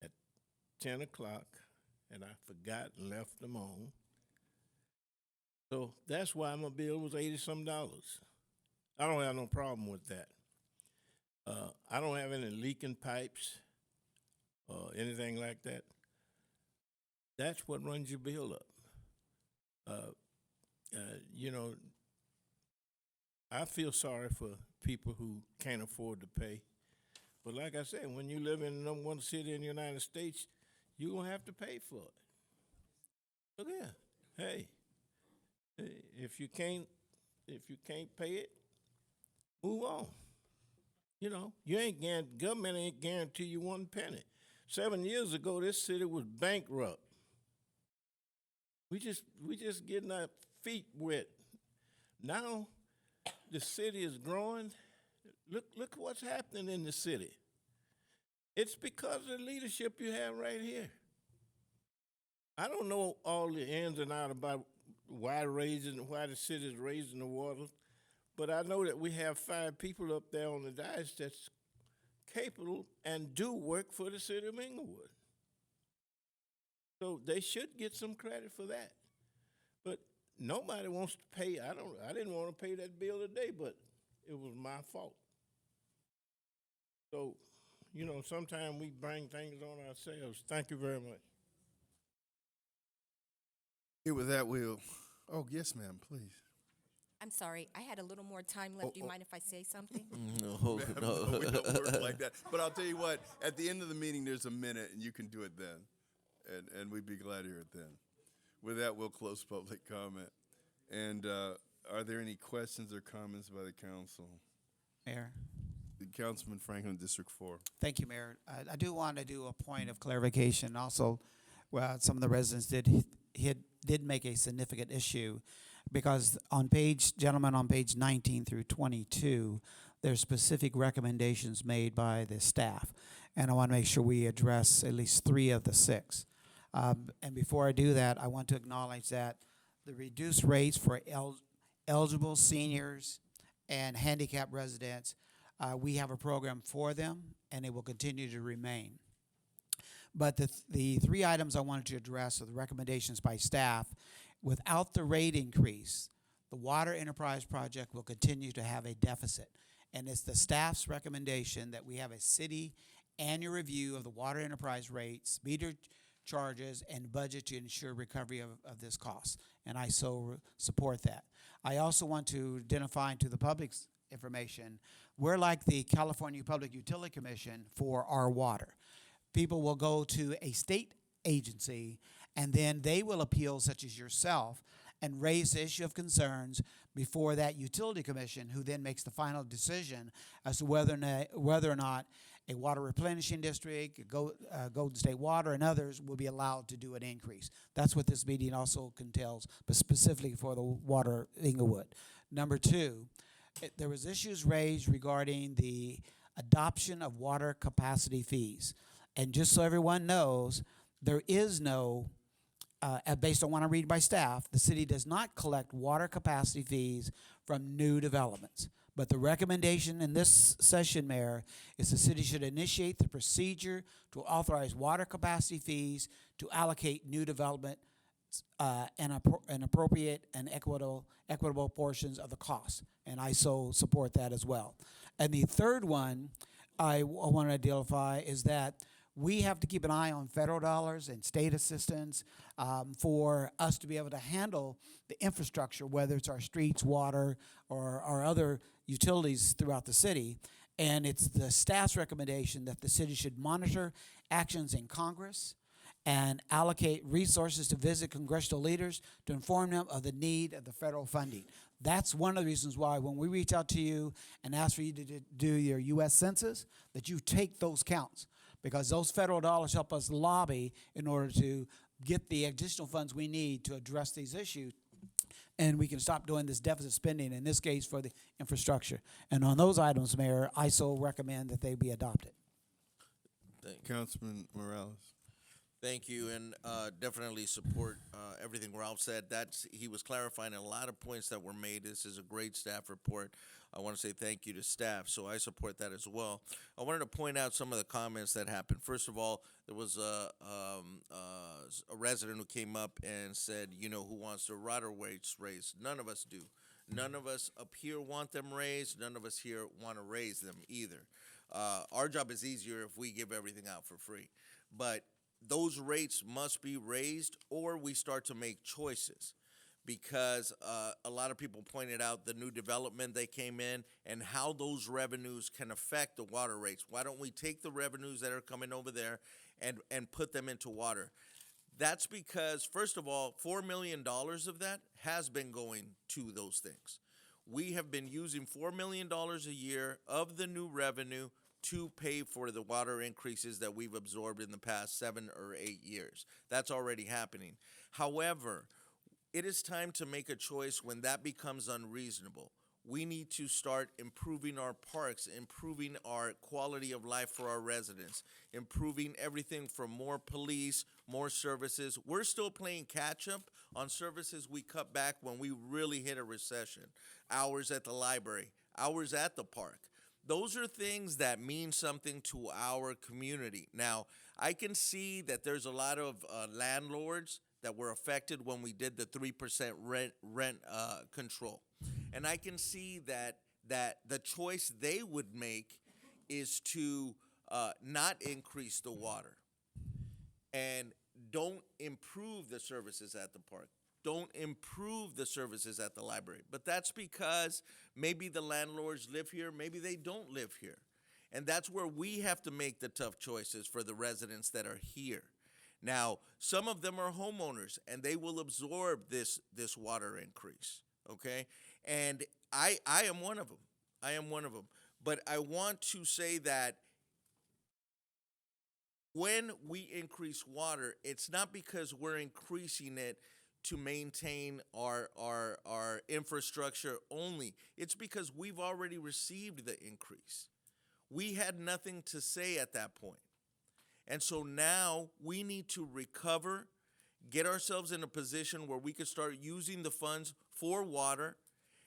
at 10 o'clock and I forgot and left them on. So that's why my bill was $80-some. I don't have no problem with that. I don't have any leaking pipes or anything like that. That's what runs your bill up. You know, I feel sorry for people who can't afford to pay. But like I said, when you live in the #1 city in the United States, you're going to have to pay for it. Look here. Hey, if you can't pay it, move on. You know, government ain't guarantee you 1 penny. 7 years ago, this city was bankrupt. We just getting our feet wet. Now, the city is growing. Look what's happening in the city. It's because of the leadership you have right here. I don't know all the ins and outs about why the city is raising the water, but I know that we have 5 people up there on the dais that's capable and do work for the city of Inglewood. So they should get some credit for that. But nobody wants to pay. I didn't want to pay that bill today, but it was my fault. So, you know, sometimes we bring things on ourselves. Thank you very much. Here with that, oh, yes, ma'am, please. I'm sorry, I had a little more time left. Do you mind if I say something? No, No, we don't work like that. But I'll tell you what, at the end of the meeting, there's a minute, and you can do it then. And we'd be glad to hear it then. With that, we'll close public comment. And are there any questions or comments by the council? Mayor. Councilman Franklin, District 4. Thank you, Mayor. I do want to do a point of clarification. Also, some of the residents did make a significant issue because on page 19 through 22, there's specific recommendations made by the staff, and I want to make sure we address at least 3 of the 6. And before I do that, I want to acknowledge that the reduced rates for eligible seniors and handicapped residents, we have a program for them, and it will continue to remain. But the 3 items I wanted to address are the recommendations by staff. Without the rate increase, the Water Enterprise Project will continue to have a deficit. And it's the staff's recommendation that we have a city annual review of the water enterprise rates, meter charges, and budget to ensure recovery of this cost. And I support that. I also want to identify to the public's information, we're like the California Public Utility Commission for our water. People will go to a state agency, and then they will appeal, such as yourself, and raise the issue of concerns before that utility commission, who then makes the final decision as to whether or not a water replenishing district, Golden State Water, and others will be allowed to do an increase. That's what this meeting also entails, but specifically for the water Inglewood. Number 2, there was issues raised regarding the adoption of water capacity fees. And just so everyone knows, there is no, based on what I read by staff, the city does not collect water capacity fees from new developments. But the recommendation in this session, Mayor, is the city should initiate the procedure to authorize water capacity fees to allocate new development and appropriate and equitable portions of the cost. And I so support that as well. And the third one I want to identify is that we have to keep an eye on federal dollars and state assistance for us to be able to handle the infrastructure, whether it's our streets, water, or our other utilities throughout the city. And it's the staff's recommendation that the city should monitor actions in Congress and allocate resources to visit congressional leaders to inform them of the need of the federal funding. That's one of the reasons why when we reach out to you and ask for you to do your U.S. Census, that you take those counts, because those federal dollars help us lobby in order to get the additional funds we need to address these issues, and we can stop doing this deficit spending, in this case for the infrastructure. And on those items, Mayor, I so recommend that they be adopted. Councilman Morales. Thank you, and definitely support everything Ralph said. He was clarifying a lot of points that were made. This is a great staff report. I want to say thank you to staff, so I support that as well. I wanted to point out some of the comments that happened. First of all, there was a resident who came up and said, you know, who wants their water rates raised? None of us do. None of us up here want them raised. None of us here want to raise them either. Our job is easier if we give everything out for free. But those rates must be raised, or we start to make choices, because a lot of people pointed out the new development that came in and how those revenues can affect the water rates. Why don't we take the revenues that are coming over there and put them into water? That's because, first of all, $4 million of that has been going to those things. We have been using $4 million a year of the new revenue to pay for the water increases that we've absorbed in the past 7 or 8 years. That's already happening. However, it is time to make a choice when that becomes unreasonable. We need to start improving our parks, improving our quality of life for our residents, improving everything from more police, more services. We're still playing catch up on services we cut back when we really hit a recession. Hours at the library, hours at the park. Those are things that mean something to our community. Now, I can see that there's a lot of landlords that were affected when we did the 3% rent control. And I can see that the choice they would make is to not increase the water and don't improve the services at the park. Don't improve the services at the library. But that's because maybe the landlords live here, maybe they don't live here. And that's where we have to make the tough choices for the residents that are here. Now, some of them are homeowners, and they will absorb this water increase, okay? And I am one of them. I am one of them. But I want to say that when we increase water, it's not because we're increasing it to maintain our infrastructure only. It's because we've already received the increase. We had nothing to say at that point. And so now we need to recover, get ourselves in a position where we can start using the funds for water,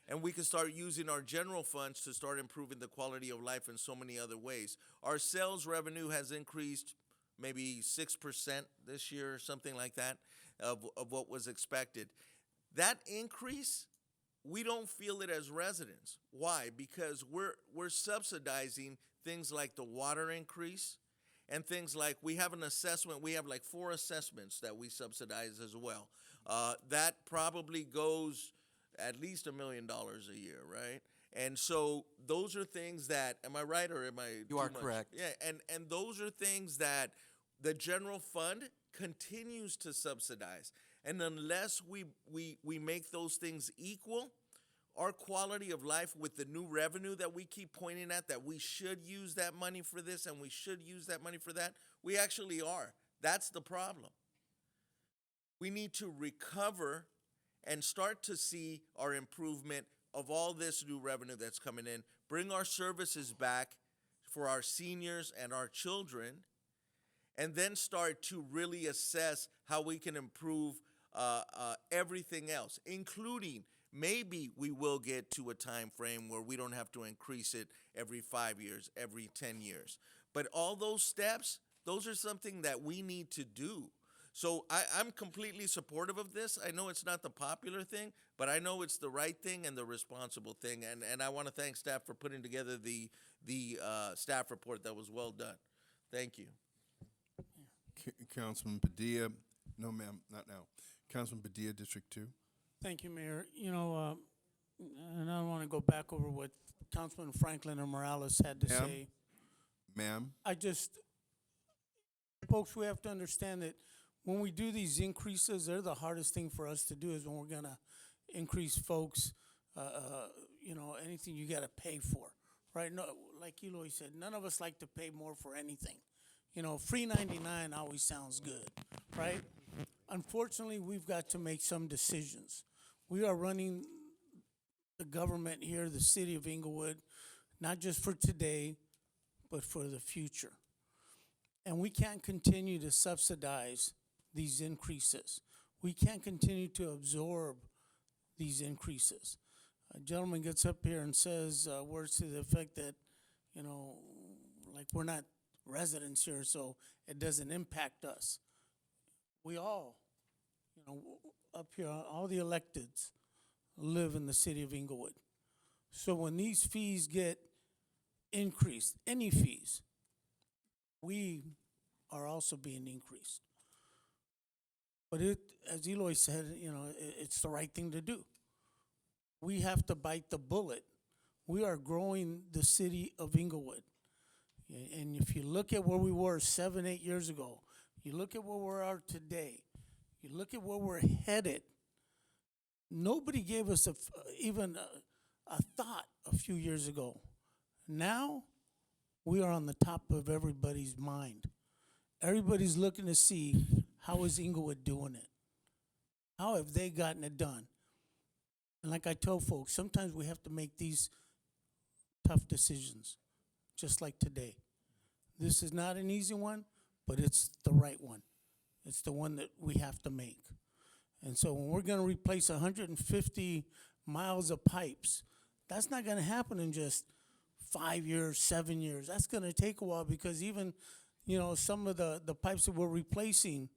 and we can start using our general funds to start improving the quality of life in so many other ways. Our sales revenue has increased maybe 6% this year or something like that of what was expected. That increase, we don't feel it as residents. Why? Because we're subsidizing things like the water increase and things like we have an assessment. We have like 4 assessments that we subsidize as well. That probably goes at least $1 million a year, right? And so those are things that, am I right or am I You are correct. Yeah, and those are things that the general fund continues to subsidize. And unless we make those things equal, our quality of life with the new revenue that we keep pointing at, that we should use that money for this and we should use that money for that, we actually are. That's the problem. We need to recover and start to see our improvement of all this new revenue that's coming in, bring our services back for our seniors and our children, and then start to really assess how we can improve everything else, including maybe we will get to a time frame where we don't have to increase it every 5 years, every 10 years. But all those steps, those are something that we need to do. So I'm completely supportive of this. I know it's not the popular thing, but I know it's the right thing and the responsible thing. And I want to thank staff for putting together the staff report that was well done. Thank you. Councilman Padilla. No, ma'am, not now. Councilman Padilla, District 2. Thank you, Mayor. You know, and I don't want to go back over what Councilman Franklin or Morales had to say. Ma'am. Folks, we have to understand that when we do these increases, they're the hardest thing for us to do is when we're going to increase folks, you know, anything you got to pay for, right? No, like Eloy said, none of us like to pay more for anything. You know, free 99 always sounds good, right? Unfortunately, we've got to make some decisions. We are running the government here, the city of Inglewood, not just for today, but for the future. And we can't continue to subsidize these increases. We can't continue to absorb these increases. A gentleman gets up here and says words to the effect that, you know, like we're not residents here, so it doesn't impact us. We all, you know, up here, all the electeds live in the city of Inglewood. So when these fees get increased, any fees, we are also being increased. But it, as Eloy said, you know, it's the right thing to do. We have to bite the bullet. We are growing the city of Inglewood. And if you look at where we were 7, 8 years ago, you look at where we are today, you look at where we're headed, nobody gave us even a thought a few years ago. Now, we are on the top of everybody's mind. Everybody's looking to see how is Inglewood doing it? How have they gotten it done? And like I tell folks, sometimes we have to make these tough decisions, just like today. This is not an easy one, but it's the right one. It's the one that we have to make. And so when we're going to replace 150 miles of pipes, that's not going to happen in just 5 years, 7 years. That's going to take a while because even, you know, some of the pipes that we're replacing,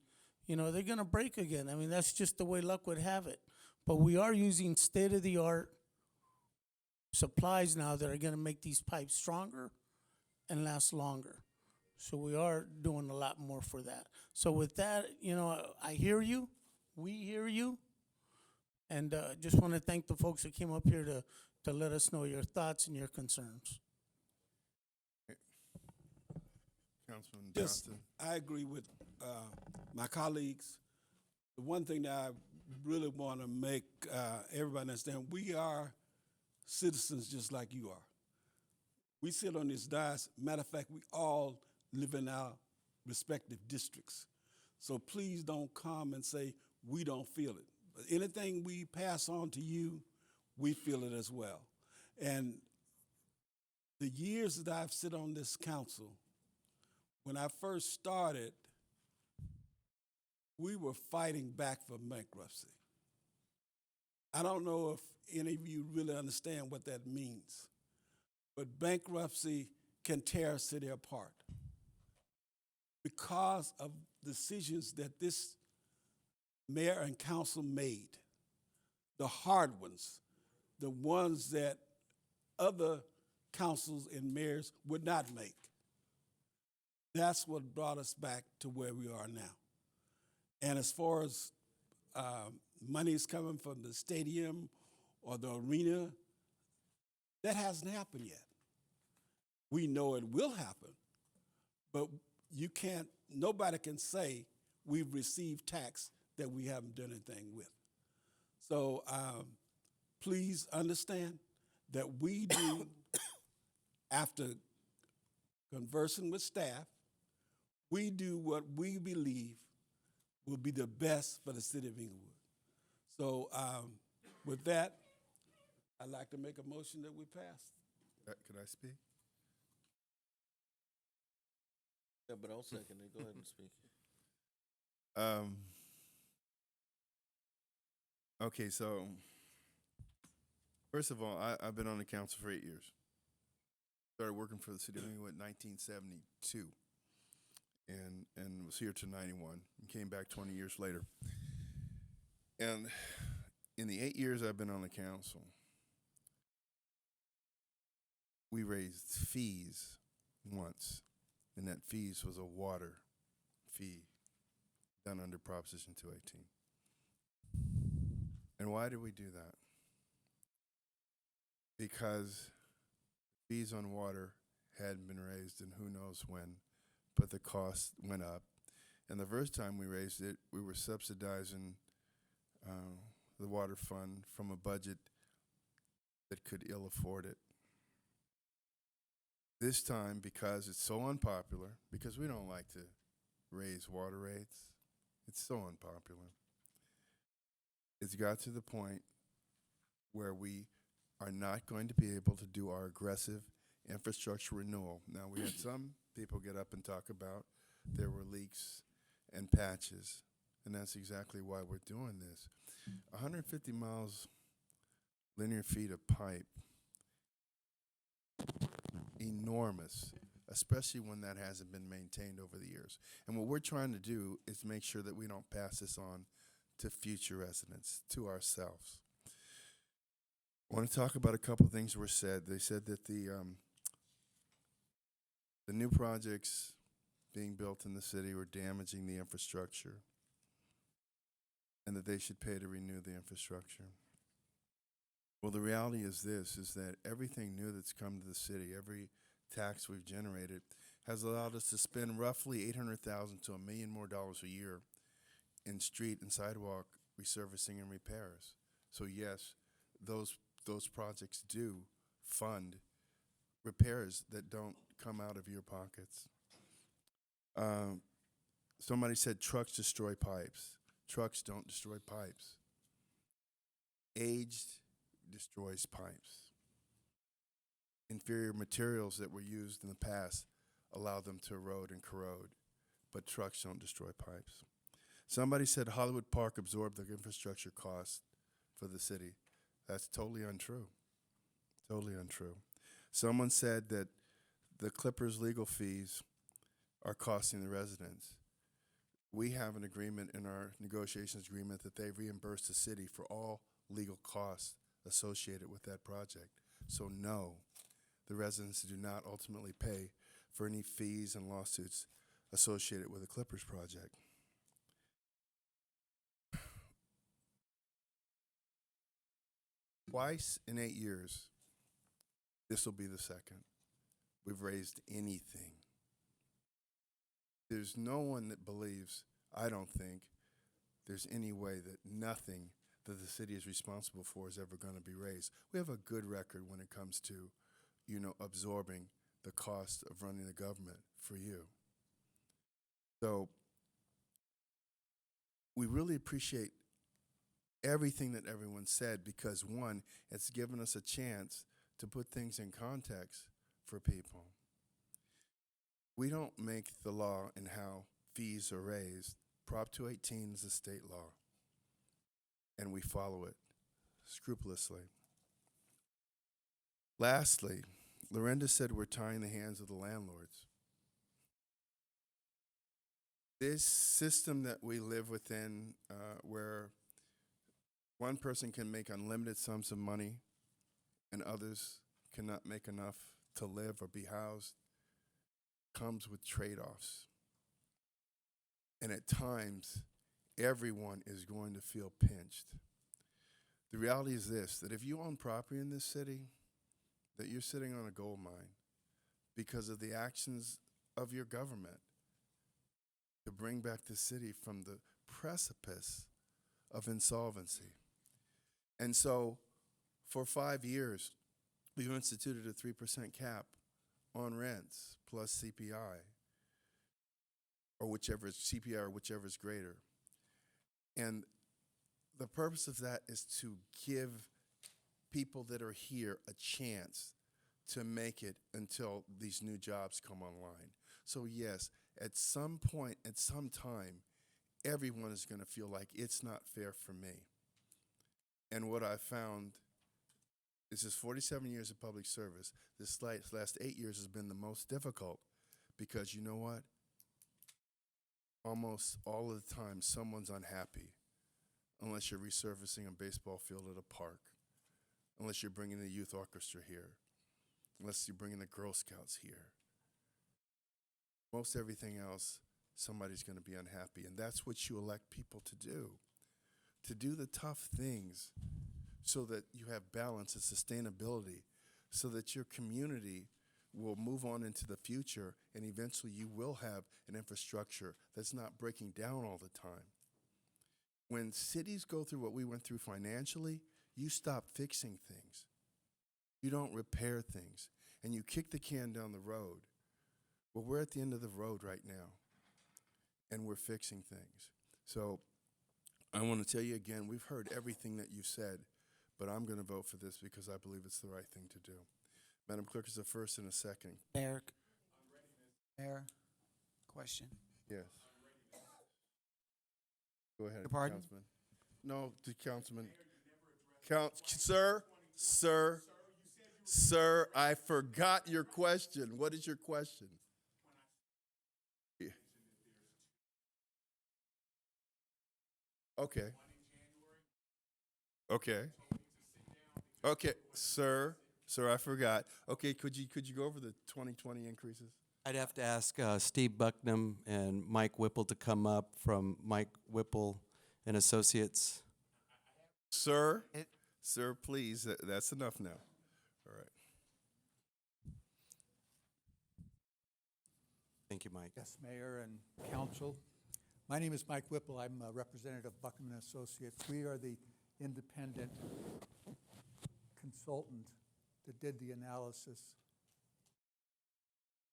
you know, they're going to break again. I mean, that's just the way luck would have it. But we are using state-of-the-art supplies now that are going to make these pipes stronger and last longer. So we are doing a lot more for that. So with that, you know, I hear you. We hear you. And just want to thank the folks that came up here to let us know your thoughts and your concerns. Councilman Yes, Johnson. I agree with my colleagues. The one thing that I really want to make everybody understand, we are citizens just like you are. We sit on this dais. Matter of fact, we all live in our respective districts. So please don't come and say we don't feel it. But anything we pass on to you, we feel it as well. And the years that I've sit on this council, when I first started, we were fighting back for bankruptcy. I don't know if any of you really understand what that means, but bankruptcy can tear a city apart because of decisions that this mayor and council made, the hard ones, the ones that other councils and mayors would not make. That's what brought us back to where we are now. And as far as money's coming from the stadium or the arena, that hasn't happened yet. We know it will happen, but nobody can say we've received tax that we haven't done anything with. So please understand that we do, after conversing with staff, we do what we believe will be the best for the city of Inglewood. So with that, I'd like to make a motion that we pass. Could I speak? Yeah, but I'll second it. Go ahead and speak. Okay, so first of all, I've been on the council for 8 years. Started working for the city of Inglewood in 1972, and was here till 91, and came back 20 years later. And in the 8 years I've been on the council, we raised fees once, and that fees was a water fee done under Proposition 218. And why did we do that? Because fees on water hadn't been raised in who knows when, but the cost went up. And the first time we raised it, we were subsidizing the water fund from a budget that could ill afford it. This time, because it's so unpopular, because we don't like to raise water rates, it's so unpopular. It's got to the point where we are not going to be able to do our aggressive infrastructure renewal. Now, we had some people get up and talk about there were leaks and patches, and that's exactly why we're doing this. 150 miles linear feet of pipe, enormous, especially when that hasn't been maintained over the years. And what we're trying to do is make sure that we don't pass this on to future residents, to ourselves. I want to talk about a couple of things were said. They said that the new projects being built in the city were damaging the infrastructure, and that they should pay to renew the infrastructure. Well, the reality is this, is that everything new that's come to the city, every tax we've generated, has allowed us to spend roughly $800,000 to $1 million more a year in street and sidewalk resurfacing and repairs. So yes, those projects do fund repairs that don't come out of your pockets. Somebody said trucks destroy pipes. Trucks don't destroy pipes. Aged destroys pipes. Inferior materials that were used in the past allow them to erode and corrode, but trucks don't destroy pipes. Somebody said Hollywood Park absorbed the infrastructure cost for the city. That's totally untrue. Totally untrue. Someone said that the Clippers' legal fees are costing the residents. We have an agreement in our negotiations agreement that they reimburse the city for all legal costs associated with that project. So no, the residents do not ultimately pay for any fees and lawsuits associated with the Clippers project. Twice in 8 years, this will be the second, we've raised anything. There's no one that believes, I don't think, there's any way that nothing that the city is responsible for is ever going to be raised. We have a good record when it comes to absorbing the cost of running the government for you. So we really appreciate everything that everyone said because, one, it's given us a chance to put things in context for people. We don't make the law in how fees are raised. Prop 218 is a state law, and we follow it scrupulously. Lastly, Lorinda said we're tying the hands of the landlords. This system that we live within, where one person can make unlimited sums of money and others cannot make enough to live or be housed, comes with trade-offs. And at times, everyone is going to feel pinched. The reality is this, that if you own property in this city, that you're sitting on a gold mine because of the actions of your government to bring back the city from the precipice of insolvency. And so, for 5 years, we've instituted a 3% cap on rents plus CPI, or whichever is CPI or whichever is greater. And the purpose of that is to give people that are here a chance to make it until these new jobs come online. So yes, at some point, at some time, everyone is going to feel like it's not fair for me. And what I found is this 47 years of public service, this last 8 years has been the most difficult because you know what? Almost all of the time, someone's unhappy unless you're resurfacing a baseball field at a park, unless you're bringing the youth orchestra here, unless you're bringing the Girl Scouts here. Most everything else, somebody's going to be unhappy, and that's what you elect people to do the tough things so that you have balance and sustainability, so that your community will move on into the future, and eventually you will have an infrastructure that's not breaking down all the time. When cities go through what we went through financially, you stop fixing things. You don't repair things, and you kick the can down the road. Well, we're at the end of the road right now, and we're fixing things. So I want to tell you again, we've heard everything that you've said, but I'm going to vote for this because I believe it's the right thing to do. Madam Clerk, is a first and a second. Mayor, question. Yes. Go ahead, Your pardon? Councilman. No, the Councilman. Sir, I forgot your question. What is your question? Yeah. Okay. Okay, sir, I forgot. Okay, could you go over the 2020 increases? I'd have to ask Steve Bucknam and Mike Whipple to come up from Mike Whipple and Associates. Sir, please, that's enough now. All right. Thank you, Mike. Yes, Mayor and Council. My name is Mike Whipple. I'm a representative of Buckman and Associates. We are the independent consultant that did the analysis,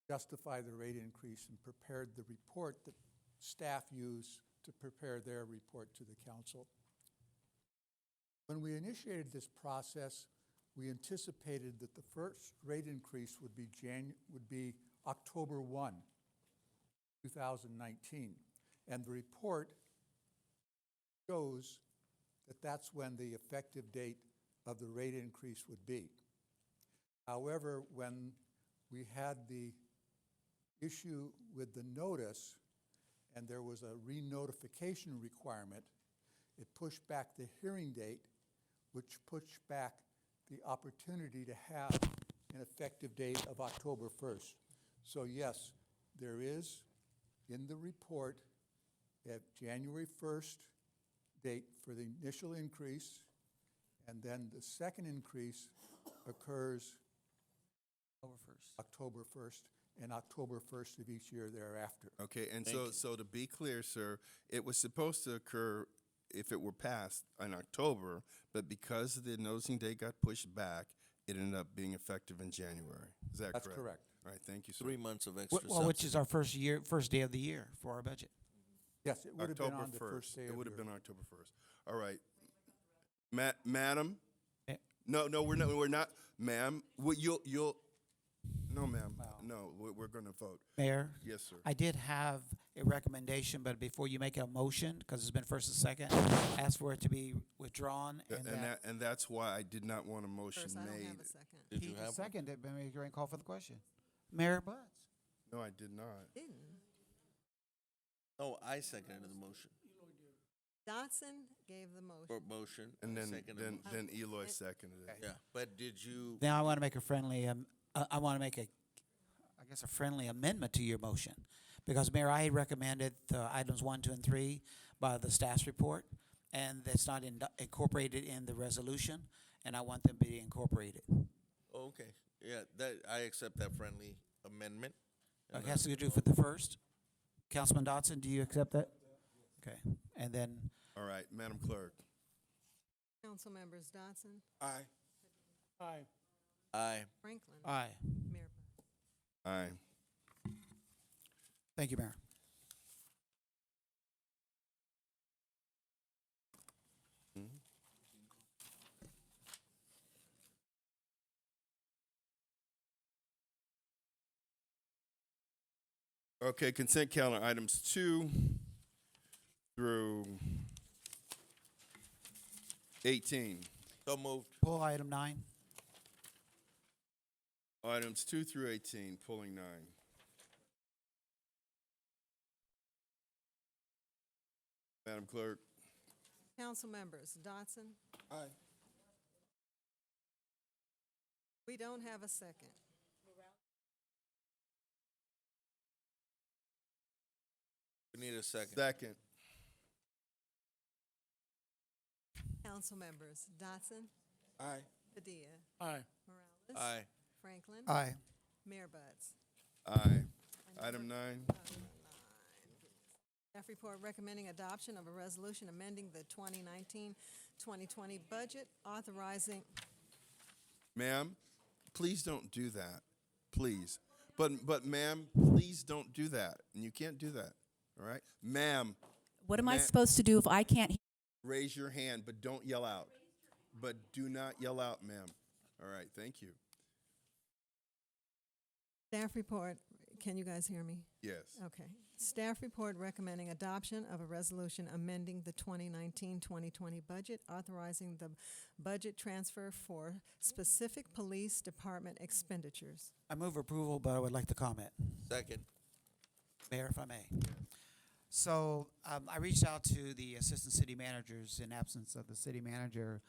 justified the rate increase, and prepared the report that staff used to prepare their report to the council. When we initiated this process, we anticipated that the first rate increase would be October 1, 2019. And the report shows that that's when the effective date of the rate increase would be. However, when we had the issue with the notice and there was a re-notification requirement, it pushed back the hearing date, which pushed back the opportunity to have an effective date of October 1st. So yes, there is in the report a January 1st date for the initial increase, and then the second increase occurs October 1st, and October 1st of each year thereafter. Okay, and so to be clear, sir, it was supposed to occur if it were passed in October, but because the noticing date got pushed back, it ended up being effective in January. Is that correct? That's correct. All right, thank you, sir. 3 months of extra Well, which is subsidy. our first day of the year for our budget. Yes, it would have been October on the first day It of would have your- been October 1st. All right. Madam? Eh. No, we're not, ma'am. No, ma'am. No, we're going to vote. Mayor? Yes, sir. I did have a recommendation, but before you make a motion, because it's been first and second, ask for it to be withdrawn. And that's why I did not want a motion First, I don't made. have a second. Did you have one? Seconded, but maybe you can call for the question. Mayor Butts? No, I did not. Didn't. Oh, I seconded the motion. Dotson gave the motion. Or motion. And then, seconded the motion. then Eloy seconded it. Yeah, but did you, Now I want to make a friendly, I want to make a friendly amendment to your motion. Because Mayor, I had recommended items 1, 2, and 3 by the staff's report, and that's not incorporated in the resolution, and I want them to be incorporated. okay, yeah, that, I accept that friendly amendment. And Okay, has to do for the first. Councilman Dotson, do you accept that? Okay, and then, All right, Madam Clerk. Council members Dotson, Aye. Aye. Aye. Franklin, aye. Mayor Butts. Aye. Thank you, Mayor. Okay, consent calendar items 2 through 18. So moved. Pull item 9. Items 2 through 18, pulling 9. Madam Clerk. Council members Dotson, Aye. we don't have a second. We need a second. Second. Council members Dotson, Aye. Padilla, Aye. Morales. Aye. Franklin. Aye. Mayor Butts. Aye. Item 9. Staff report recommending adoption of a resolution amending the 2019-2020 budget, authorizing. Ma'am, please don't do that. Please. But ma'am, please don't do that. And you can't do that. All right? Ma'am, What am I Ma- supposed to do if I can't raise your hand, but don't yell out. But do not yell out, ma'am. All right, thank you. Staff report, can you guys hear me? Yes. Okay. Staff report recommending adoption of a resolution amending the 2019-2020 budget, authorizing the budget transfer for specific police department expenditures. I move approval, but I would like to comment. Second. Mayor, if I may. So I reached out to the assistant city managers in absence of the city manager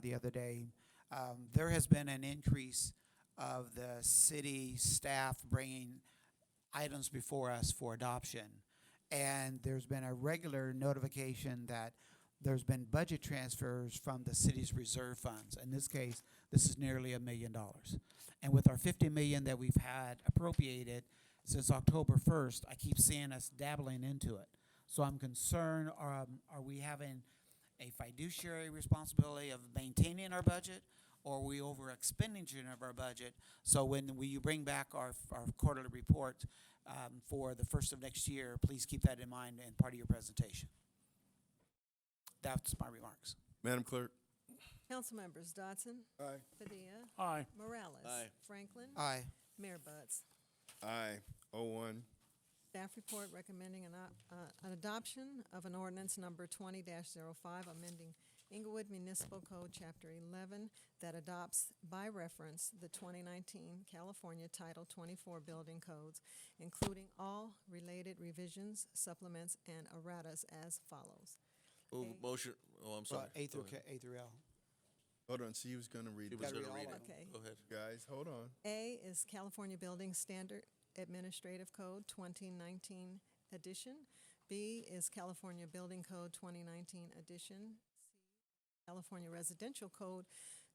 the other day. There has been an increase of the city staff bringing items before us for adoption. And there's been a regular notification that there's been budget transfers from the city's reserve funds. In this case, this is nearly $1 million. And with our $50 million that we've had appropriated since October 1st, I keep seeing us dabbling into it. So I'm concerned, are we having a fiduciary responsibility of maintaining our budget, or are we over expenditure of our budget? So when you bring back our quarterly report for the first of next year, please keep that in mind and part of your presentation. That's my remarks. Madam Clerk. Council members Dotson. Aye. Padilla. Aye. Morales. Aye. Franklin. Aye. Mayor Butts. Aye. 01. Staff report recommending an adoption of an ordinance number 20-05, amending Inglewood Municipal Code, Chapter 11, that adopts by reference the 2019 California Title 24 building codes, including all related revisions, supplements, and erratas as follows. Move motion, oh, I'm sorry. A through Go ahead. A through L. Hold on, see, he was going to read He it. was Gotta gonna read read all it. Okay. Go ahead. Guys, hold on. A is California Building Standard Administrative Code 2019 edition. B is California Building Code 2019 edition. C, California Residential Code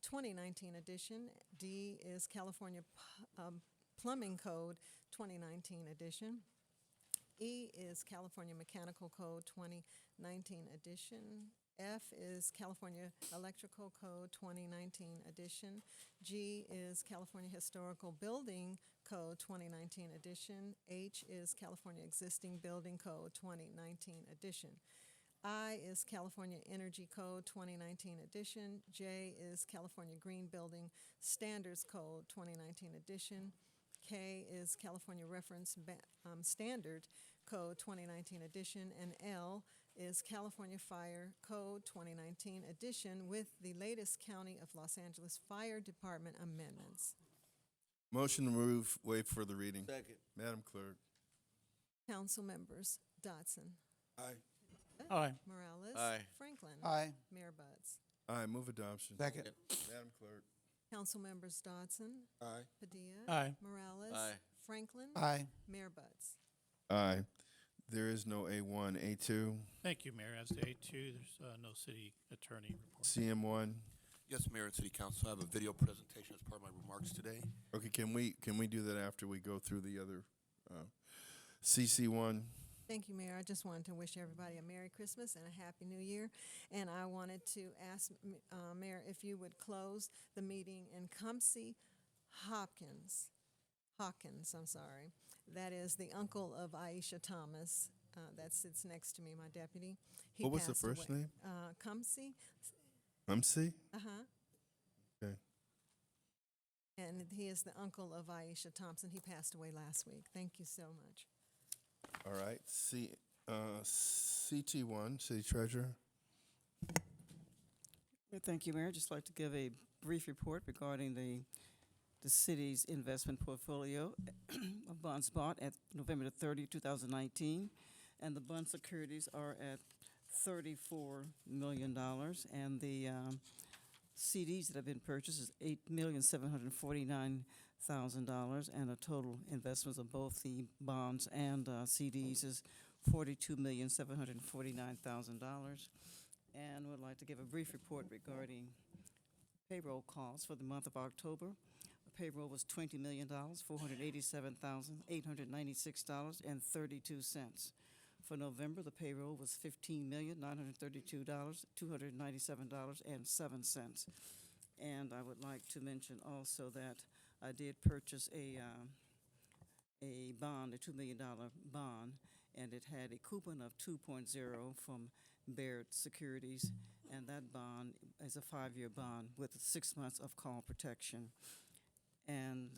2019 edition. D is California Plumbing Code 2019 edition. E is California Mechanical Code 2019 edition. F is California Electrical Code 2019 edition. G is California Historical Building Code 2019 edition. H is California Existing Building Code 2019 edition. I is California Energy Code 2019 edition. J is California Green Building Standards Code 2019 edition. K is California Reference Standard Code 2019 edition. And L is California Fire Code 2019 edition with the latest County of Los Angeles Fire Department amendments. Motion to move, waive further reading. Second. Madam Clerk. Council members Dodson. Aye. Aye. Morales. Aye. Franklin. Aye. Mayor Buds. Aye, move adoption. Second. Madam Clerk. Council members Dodson. Aye. Padilla. Aye. Morales. Aye. Franklin. Aye. Mayor Buds. Aye. There is no A1, A2, Thank you, Mayor. As to A2, there's no city attorney report. CM1. Yes, Mayor and City Council, I have a video presentation as part of my remarks today. Okay, can we do that after we go through the other CC1? Thank you, Mayor. I just wanted to wish everybody a Merry Christmas and a Happy New Year. And I wanted to ask, Mayor, if you would close the meeting in Kumsey Hawkins, I'm sorry. That is the uncle of Aisha Thomas. That sits next to me, my deputy. He What was the passed first away. name? Kumsey. MC? Uh-huh. Okay. And he is the uncle of Aisha Thompson. He passed away last week. Thank you so much. All right. CT1, City Treasurer. Thank you, Mayor. I'd just like to give a brief report regarding the city's investment portfolio of bonds bought at November the 30th, 2019. And the bond securities are at $34 million. And the CDs that have been purchased is $8,749,000. And the total investments of both the bonds and CDs is $42,749,000. And would like to give a brief report regarding payroll costs for the month of October. The payroll was $20,487,896.32. For November, the payroll was $15,932,297.07. And I would like to mention also that I did purchase a bond, a $2 million bond, and it had a coupon of 2.0 from Baird Securities, and that bond is a 5-year bond with 6 months of call protection. And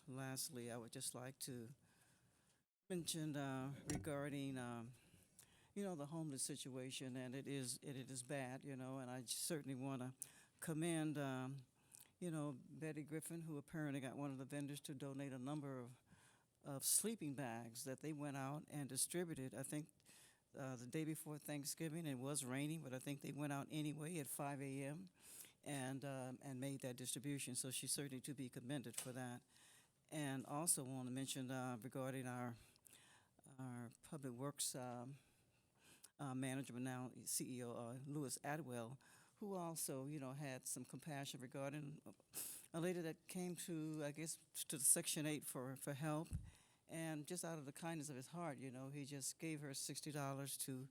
lastly, I would just like to mention regarding, the homeless situation, and it is bad, and I certainly want to commend, Betty Griffin, who apparently got one of the vendors to donate a number of sleeping bags that they went out and distributed. I think the day before Thanksgiving, it was raining, but I think they went out anyway at 5 a.m. and made that distribution. So she's certainly to be commended for that. And also want to mention regarding our Public Works manager, now CEO Louis Adwell, who also had some compassion regarding a lady that came to, I guess, to the Section 8 for help. And just out of the kindness of his heart, he just gave her $60 to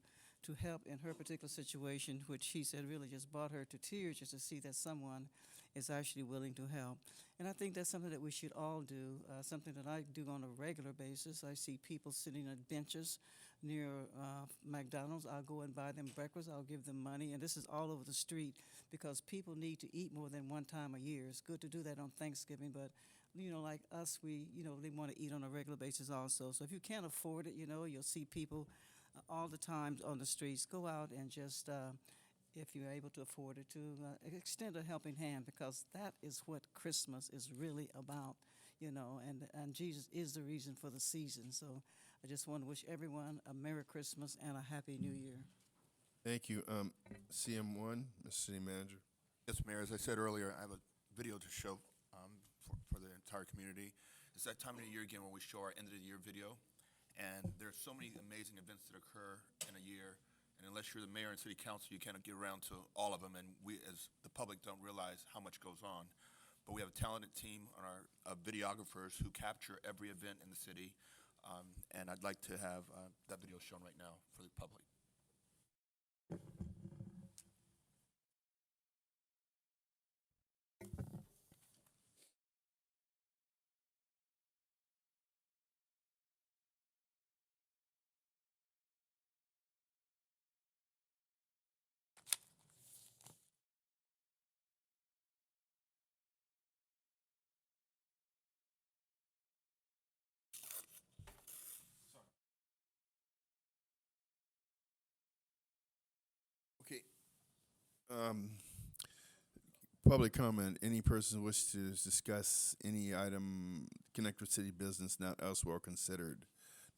help in her particular situation, which he said really just brought her to tears just to see that someone is actually willing to help. And I think that's something that we should all do, something that I do on a regular basis. I see people sitting on benches near McDonald's. I'll go and buy them breakfast. I'll give them money. And this is all over the street because people need to eat more than one time a year. It's good to do that on Thanksgiving, but like us, they want to eat on a regular basis also. So if you can't afford it, you'll see people all the time on the streets. Go out and just, if you're able to afford it, to extend a helping hand, because that is what Christmas is really about, and Jesus is the reason for the season. So I just want to wish everyone a Merry Christmas and a Happy New Year. Thank you. CM1, Mr. City Manager. Yes, Mayor, as I said earlier, I have a video to show for the entire community. It's that time of the year again when we show our end of the year video. And there's so many amazing events that occur in a year. And unless you're the mayor and city council, you can't get around to all of them. And we, as the public, don't realize how much goes on. But we have a talented team on our videographers who capture every event in the city. And I'd like to have that video shown right now for the public. Public comment. Any person wish to discuss any item connected with city business not elsewhere considered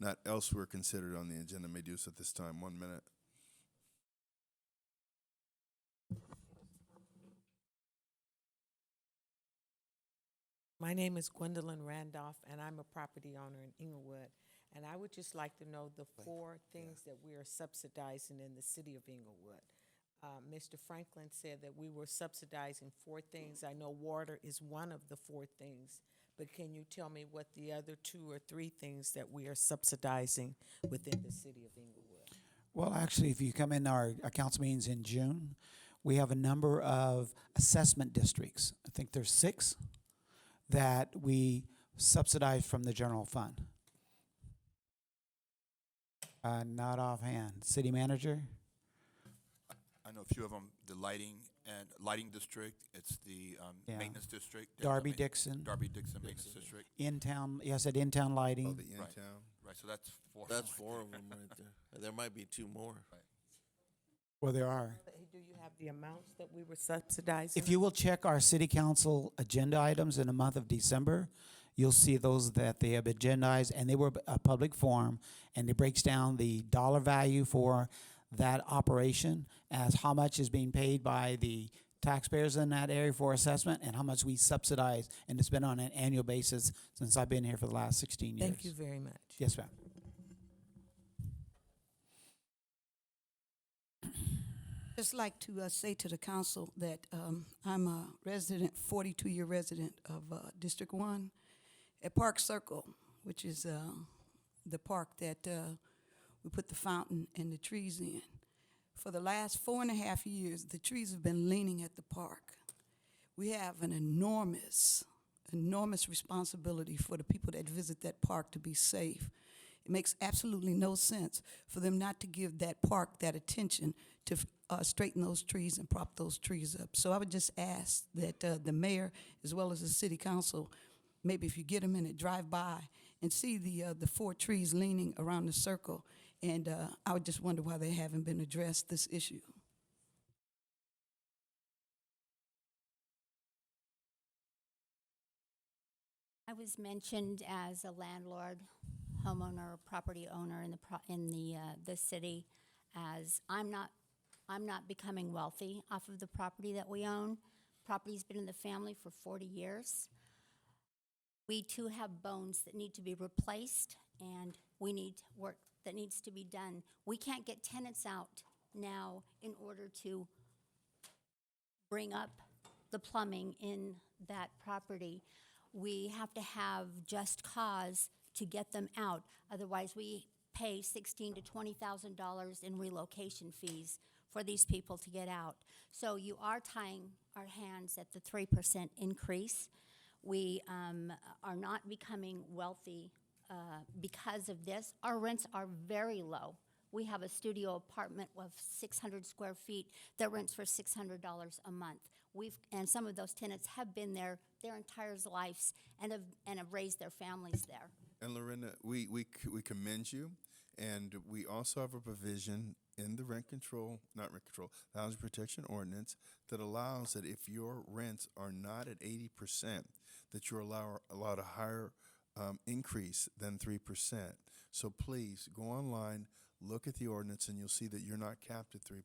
on the agenda may do so at this time. 1 minute. My name is Gwendolyn Randolph, and I'm a property owner in Inglewood. And I would just like to know the four things that we are subsidizing in the city of Inglewood. Mr. Franklin said that we were subsidizing four things. I know water is one of the four things, but can you tell me what the other two or three things that we are subsidizing within the city of Inglewood? Well, actually, if you come in our council meetings in June, we have a number of assessment districts. I think there's 6 that we subsidize from the general fund. Not offhand. City manager? I know a few of them, the lighting district, it's the Yeah. maintenance district. Darby Dixon. Darby Dixon Maintenance District. In-town, yes, at in-town lighting. Oh, the in-town. Right, so that's 4. That's 4 of them right there. There might be 2 more. Well, there are. Do you have the amounts that we were subsidizing? If you will check our city council agenda items in the month of December, you'll see those that they have agendized, and they were a public forum, and it breaks down the dollar value for that operation as how much is being paid by the taxpayers in that area for assessment and how much we subsidize, and it's been on an annual basis since I've been here for the last 16 years. Thank you very much. Yes, ma'am. Just like to say to the council that I'm a resident, 42-year resident of District 1 at Park Circle, which is the park that we put the fountain and the trees in. For the last 4.5 years, the trees have been leaning at the park. We have an enormous responsibility for the people that visit that park to be safe. It makes absolutely no sense for them not to give that park that attention to straighten those trees and prop those trees up. So I would just ask that the mayor, as well as the city council, maybe if you get a minute, drive by and see the 4 trees leaning around the circle. And I would just wonder why they haven't been addressed, this issue. I was mentioned as a landlord, homeowner, property owner in the city, as I'm not becoming wealthy off of the property that we own. Property's been in the family for 40 years. We too have bones that need to be replaced, and we need work that needs to be done. We can't get tenants out now in order to bring up the plumbing in that property. We have to have just cause to get them out. Otherwise, we pay $16,000 to $20,000 in relocation fees for these people to get out. So you are tying our hands at the 3% increase. We are not becoming wealthy because of this. Our rents are very low. We have a studio apartment of 600 square feet that rents for $600 a month. And some of those tenants have been there their entire lives and have raised their families there. And Lorinda, we commend you, and we also have a provision in the the housing protection ordinance that allows that if your rents are not at 80%, that you're allowed a higher increase than 3%. So please go online, look at the ordinance, and you'll see that you're not capped at 3%.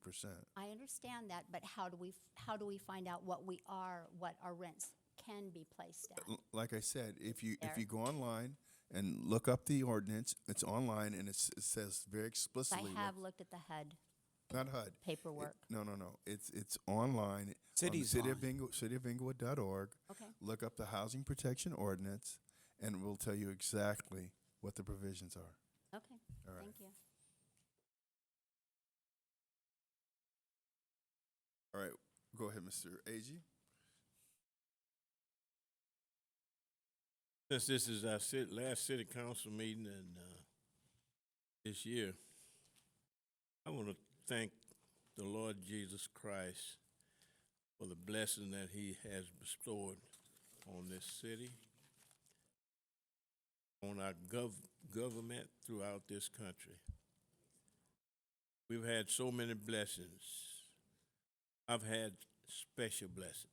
I understand that, but how do we find out what our rents can be placed at? Like I said, if you go online and look up the ordinance, it's online, and it says very explicitly. I have looked at the HUD. Not HUD. Paperwork. No. It's online. City's on cityofinglewood.org. Okay. Look up the housing protection ordinance, and it will tell you exactly what the provisions are. Okay. All right. Thank you. All right. Go ahead, Mr. Agee. Since this is our last city council meeting this year, I want to thank the Lord Jesus Christ for the blessing that he has bestowed on this city, on our government throughout this country. We've had so many blessings. I've had special blessings.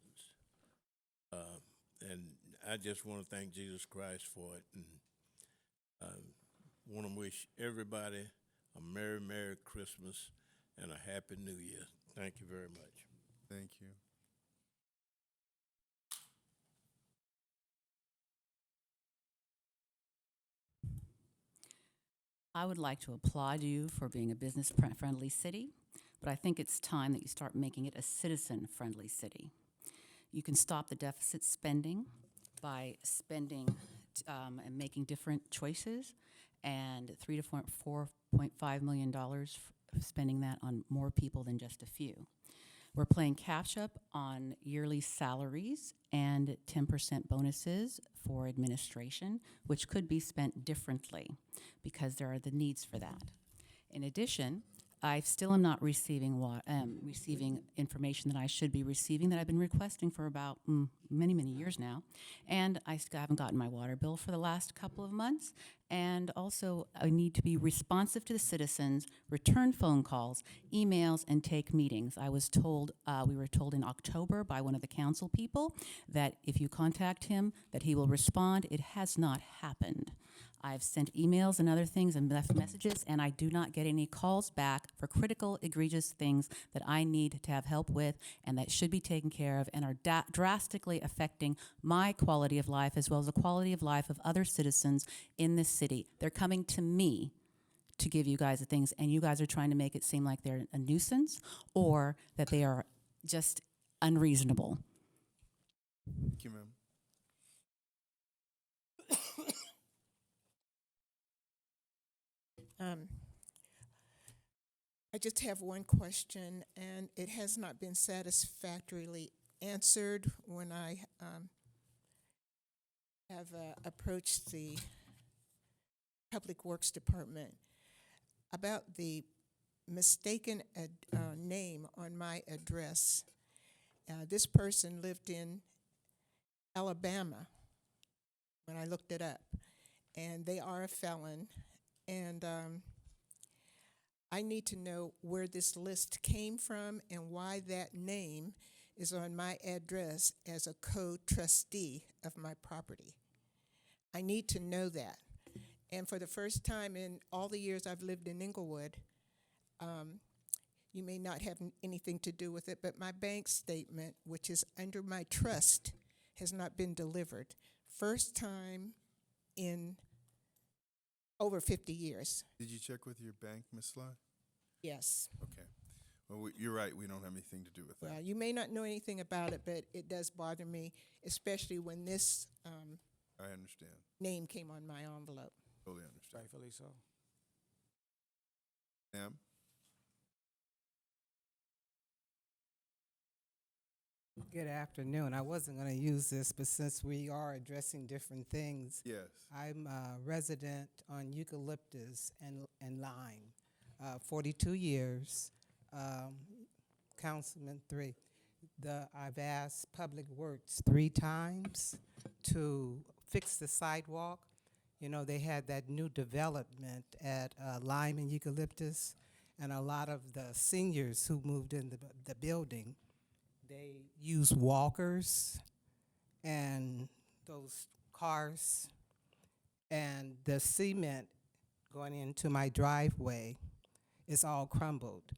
And I just want to thank Jesus Christ for it. And want to wish everybody a Merry, Merry Christmas and a Happy New Year. Thank you very much. Thank you. I would like to applaud you for being a business-friendly city, but I think it's time that you start making it a citizen-friendly city. You can stop the deficit spending by spending and making different choices, and $4.5 million spending that on more people than just a few. We're playing catch-up on yearly salaries and 10% bonuses for administration, which could be spent differently because there are the needs for that. In addition, I still am not receiving receiving information that I should be receiving that I've been requesting for about many, many years now. And I still haven't gotten my water bill for the last couple of months. And also, I need to be responsive to the citizens, return phone calls, emails, and take meetings. I was told, we were told in October by one of the council people that if you contact him, that he will respond. It has not happened. I've sent emails and other things and left messages, and I do not get any calls back for critical, egregious things that I need to have help with and that should be taken care of and are drastically affecting my quality of life as well as the quality of life of other citizens in this city. They're coming to me to give you guys the things, and you guys are trying to make it seem like they're a nuisance or that they are just unreasonable. Thank you, ma'am. I just have one question, and it has not been satisfactorily answered when I have approached the Public Works Department about the mistaken name on my address. This person lived in Alabama when I looked it up, and they are a felon, and I need to know where this list came from and why that name is on my address as a co-trustee of my property. I need to know that. And for the first time in all the years I've lived in Inglewood, you may not have anything to do with it, but my bank statement, which is under my trust, has not been delivered. First time in over 50 years. Did you check with your bank, Ms. Sly? Yes. Okay. Well, you're right. We don't have anything to do with that. Well, you may not know anything about it, but it does bother me, especially when this I understand. name came on my envelope. Totally understand. Rightfully so. Ma'am? Good afternoon. I wasn't going to use this, but since we are addressing different things, Yes. I'm a resident on Eucalyptus and Lime, 42 years, Councilman 3. I've asked Public Works 3 times to fix the sidewalk. You know, they had that new development at Lime and Eucalyptus, and a lot of the seniors who moved in the building, they use walkers and those cars, and the cement going into my driveway is all crumbled.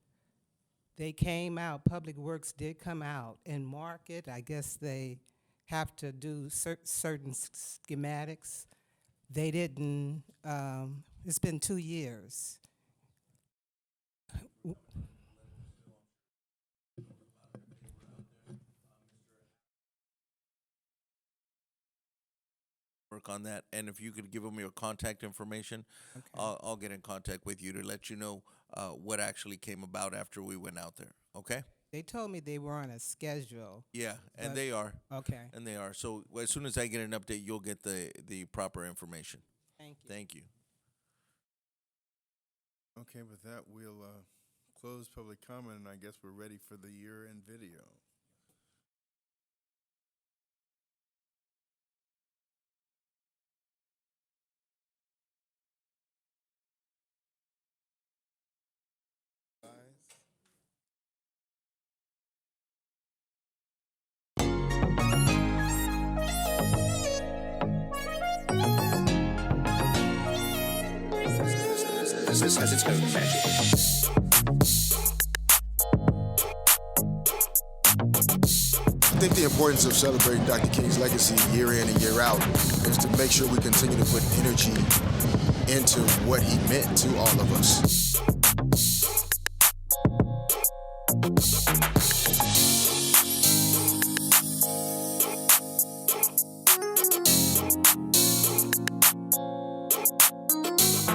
They came out, Public Works did come out and mark it. I guess they have to do certain schematics. They didn't, it's been 2 years. Work on that, and if you could give them your contact information, Okay. I'll get in contact with you to let you know what actually came about after we went out there. Okay? They told me they were on a schedule. Yeah, and But- they are. Okay. And they are. So as soon as I get an update, you'll get the proper information. Thank you. Thank you. Okay, with that, we'll close public comment, and I guess we're ready for the year-end video. Texas has its own magic. I think the importance of celebrating Dr. King's legacy year in and year out is to make sure we continue to put energy into what he meant to all of us.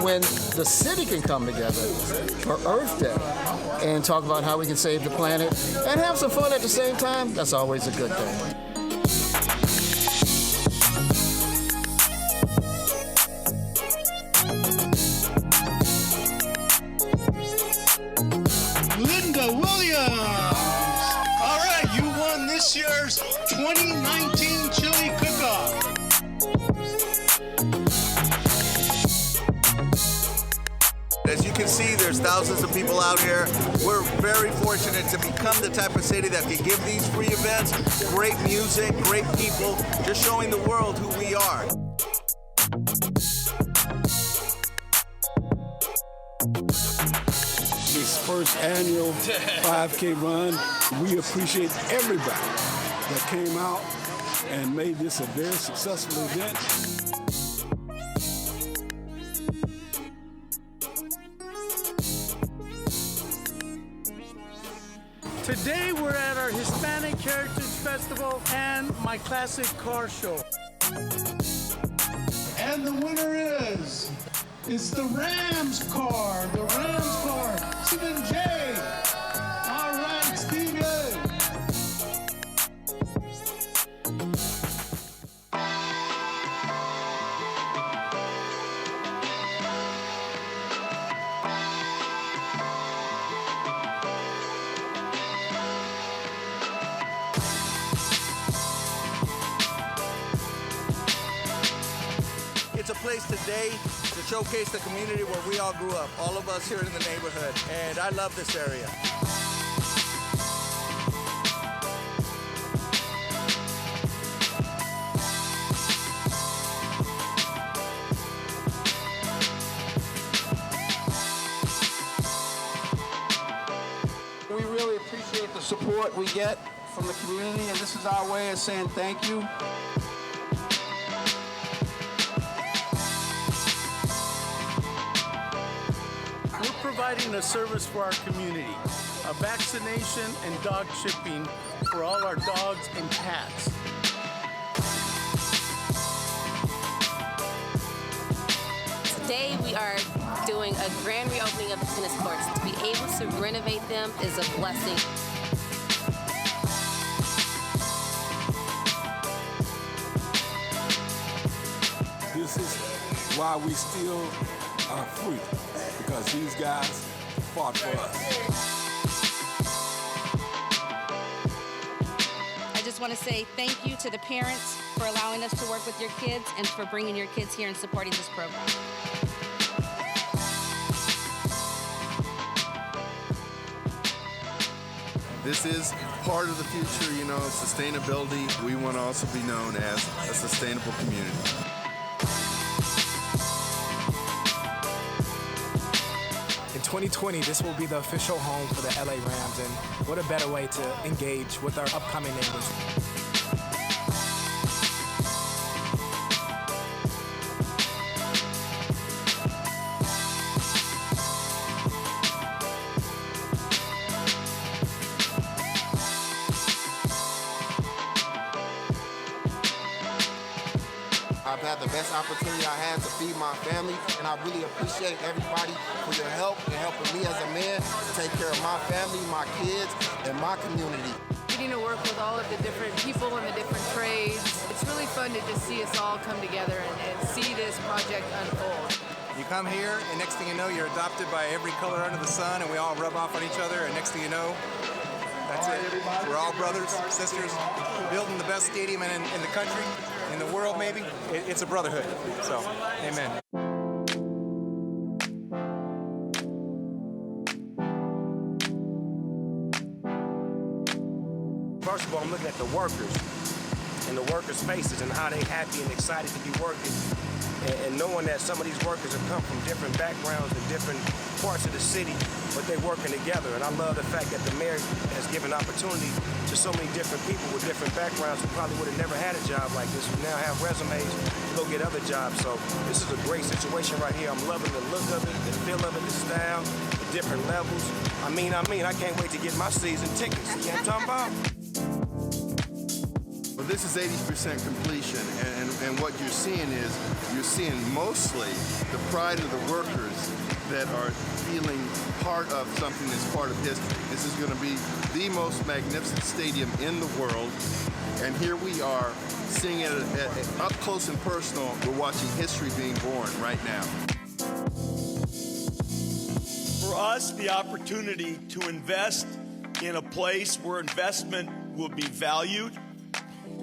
When the city can come together for Earth Day and talk about how we can save the planet and have some fun at the same time, that's always a good thing. Linda Williams. All right, you won this year's 2019 Chili Cook-Off. As you can see, there's thousands of people out here. We're very fortunate to become the type of city that can give these free events, great music, great people, just showing the world who we are. This first annual 5K run, we appreciate everybody that came out and made this a very successful event. Today we're at our Hispanic Heritage Festival and my classic car show. And the winner is the Rams car. The Rams car. Stephen J. All right, Stephen. It's a place today to showcase the community where we all grew up, all of us here in the neighborhood, and I love this area. We really appreciate the support we get from the community, and this is our way of saying thank you. We're providing a service for our community, a vaccination and dog chipping for all our dogs and cats. Today we are doing a grand reopening of the tennis courts. To be able to renovate them is a blessing. This is why we still are free, because these guys fought for us. I just want to say thank you to the parents for allowing us to work with your kids and for bringing your kids here and supporting this program. This is part of the future, you know, sustainability. We want to also be known as a sustainable community. In 2020, this will be the official home for the LA Rams, and what a better way to engage with our upcoming neighbors. I've had the best opportunity I had to feed my family, and I really appreciate everybody for your help and helping me as a man to take care of my family, my kids, and my community. Getting to work with all of the different people and the different trades, it's really fun to just see us all come together and see this project unfold. You come here, and next thing you know, you're adopted by every color under the sun, and we all rub off on each other, and next thing you know, that's it. We're all brothers, sisters, building the best stadium in the country, in the world maybe. It's a brotherhood, so amen. First of all, I'm looking at the workers and the workers' faces and how they happy and excited to be working. and knowing that some of these workers have come from different backgrounds and different parts of the city, but they're working together. And I love the fact that the mayor has given opportunity to so many different people with different backgrounds who probably would have never had a job like this, who now have resumes to go get other jobs. So this is a great situation right here. I'm loving the look of it, the feel of it, the style, the different levels. I mean, I can't wait to get my season tickets. You know what I'm talking about? Well, this is 80% completion, and what you're seeing mostly the pride of the workers that are feeling part of something that's part of history. This is going to be the most magnificent stadium in the world, and here we are seeing it up close and personal. We're watching history being born right now. For us, the opportunity to invest in a place where investment will be valued,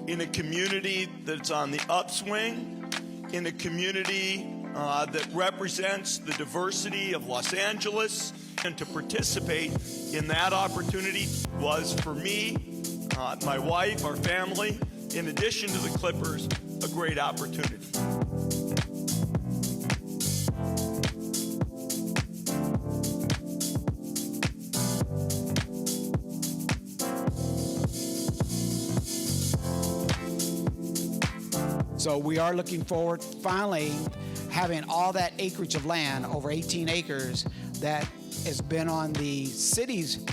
in a community that's on the upswing, in a community that represents the diversity of Los Angeles, and to participate in that opportunity was, for me, my wife, our family, in addition to the Clippers, a great opportunity. So we are looking forward finally having all that acreage of land, over 18 acres, that has been on the city's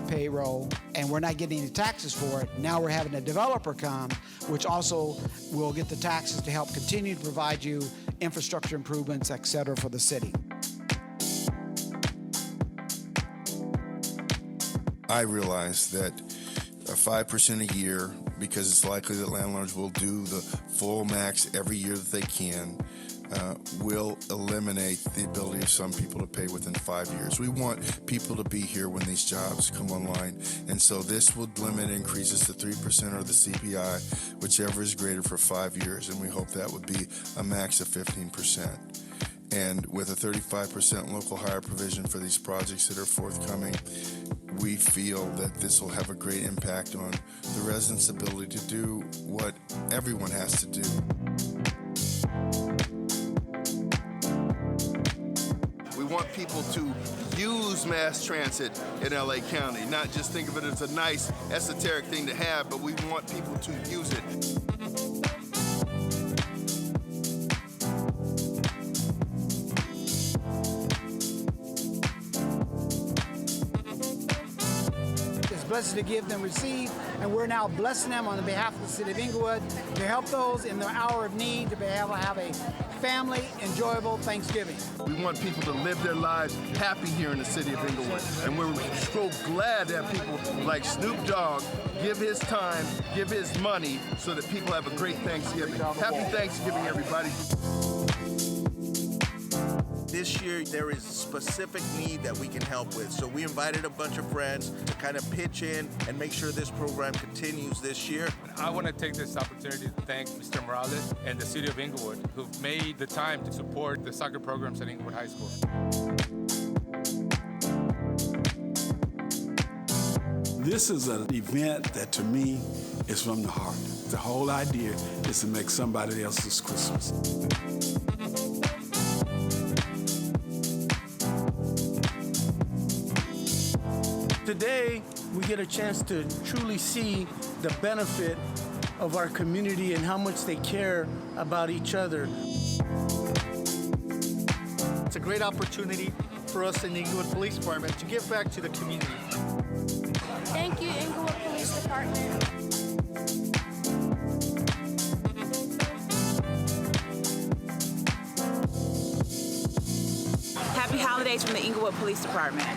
payroll, and we're not getting any taxes for it. Now we're having a developer come, which also will get the taxes to help continue to provide you infrastructure improvements, et cetera, for the city. I realize that 5% a year, because it's likely that landlords will do the full max every year that they can, will eliminate the ability of some people to pay within 5 years. We want people to be here when these jobs come online, and so this would limit increases to 3% or the CPI, whichever is greater, for 5 years, and we hope that would be a max of 15%. And with a 35% local hire provision for these projects that are forthcoming, we feel that this will have a great impact on the residents' ability to do what everyone has to do. We want people to use mass transit in LA County, not just think of it as a nice esoteric thing to have, but we want people to use it. Blessed to give them receive, and we're now blessing them on behalf of the city of Inglewood to help those in their hour of need to be able to have a family, enjoyable Thanksgiving. We want people to live their lives happy here in the city of Inglewood, and we're so glad to have people like Snoop Dogg give his time, give his money, so that people have a great Thanksgiving. Happy Thanksgiving, everybody. This year, there is a specific need that we can help with. So we invited a bunch of friends to kind of pitch in and make sure this program continues this year. I want to take this opportunity to thank Mr. Morales and the city of Inglewood, who've made the time to support the soccer programs at Inglewood High School. This is an event that, to me, is from the heart. The whole idea is to make somebody else's Christmas. Today, we get a chance to truly see the benefit of our community and how much they care about each other. It's a great opportunity for us in the Inglewood Police Department to give back to the community. Thank you, Inglewood Police Department. Happy holidays from the Inglewood Police Department.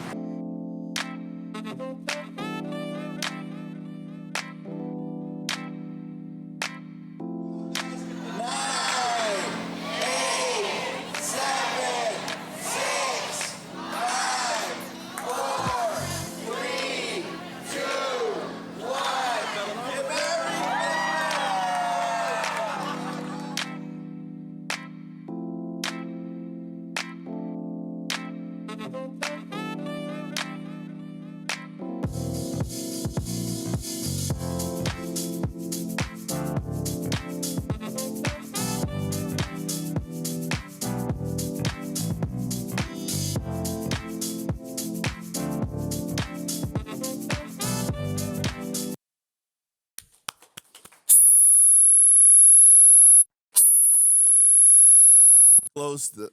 close the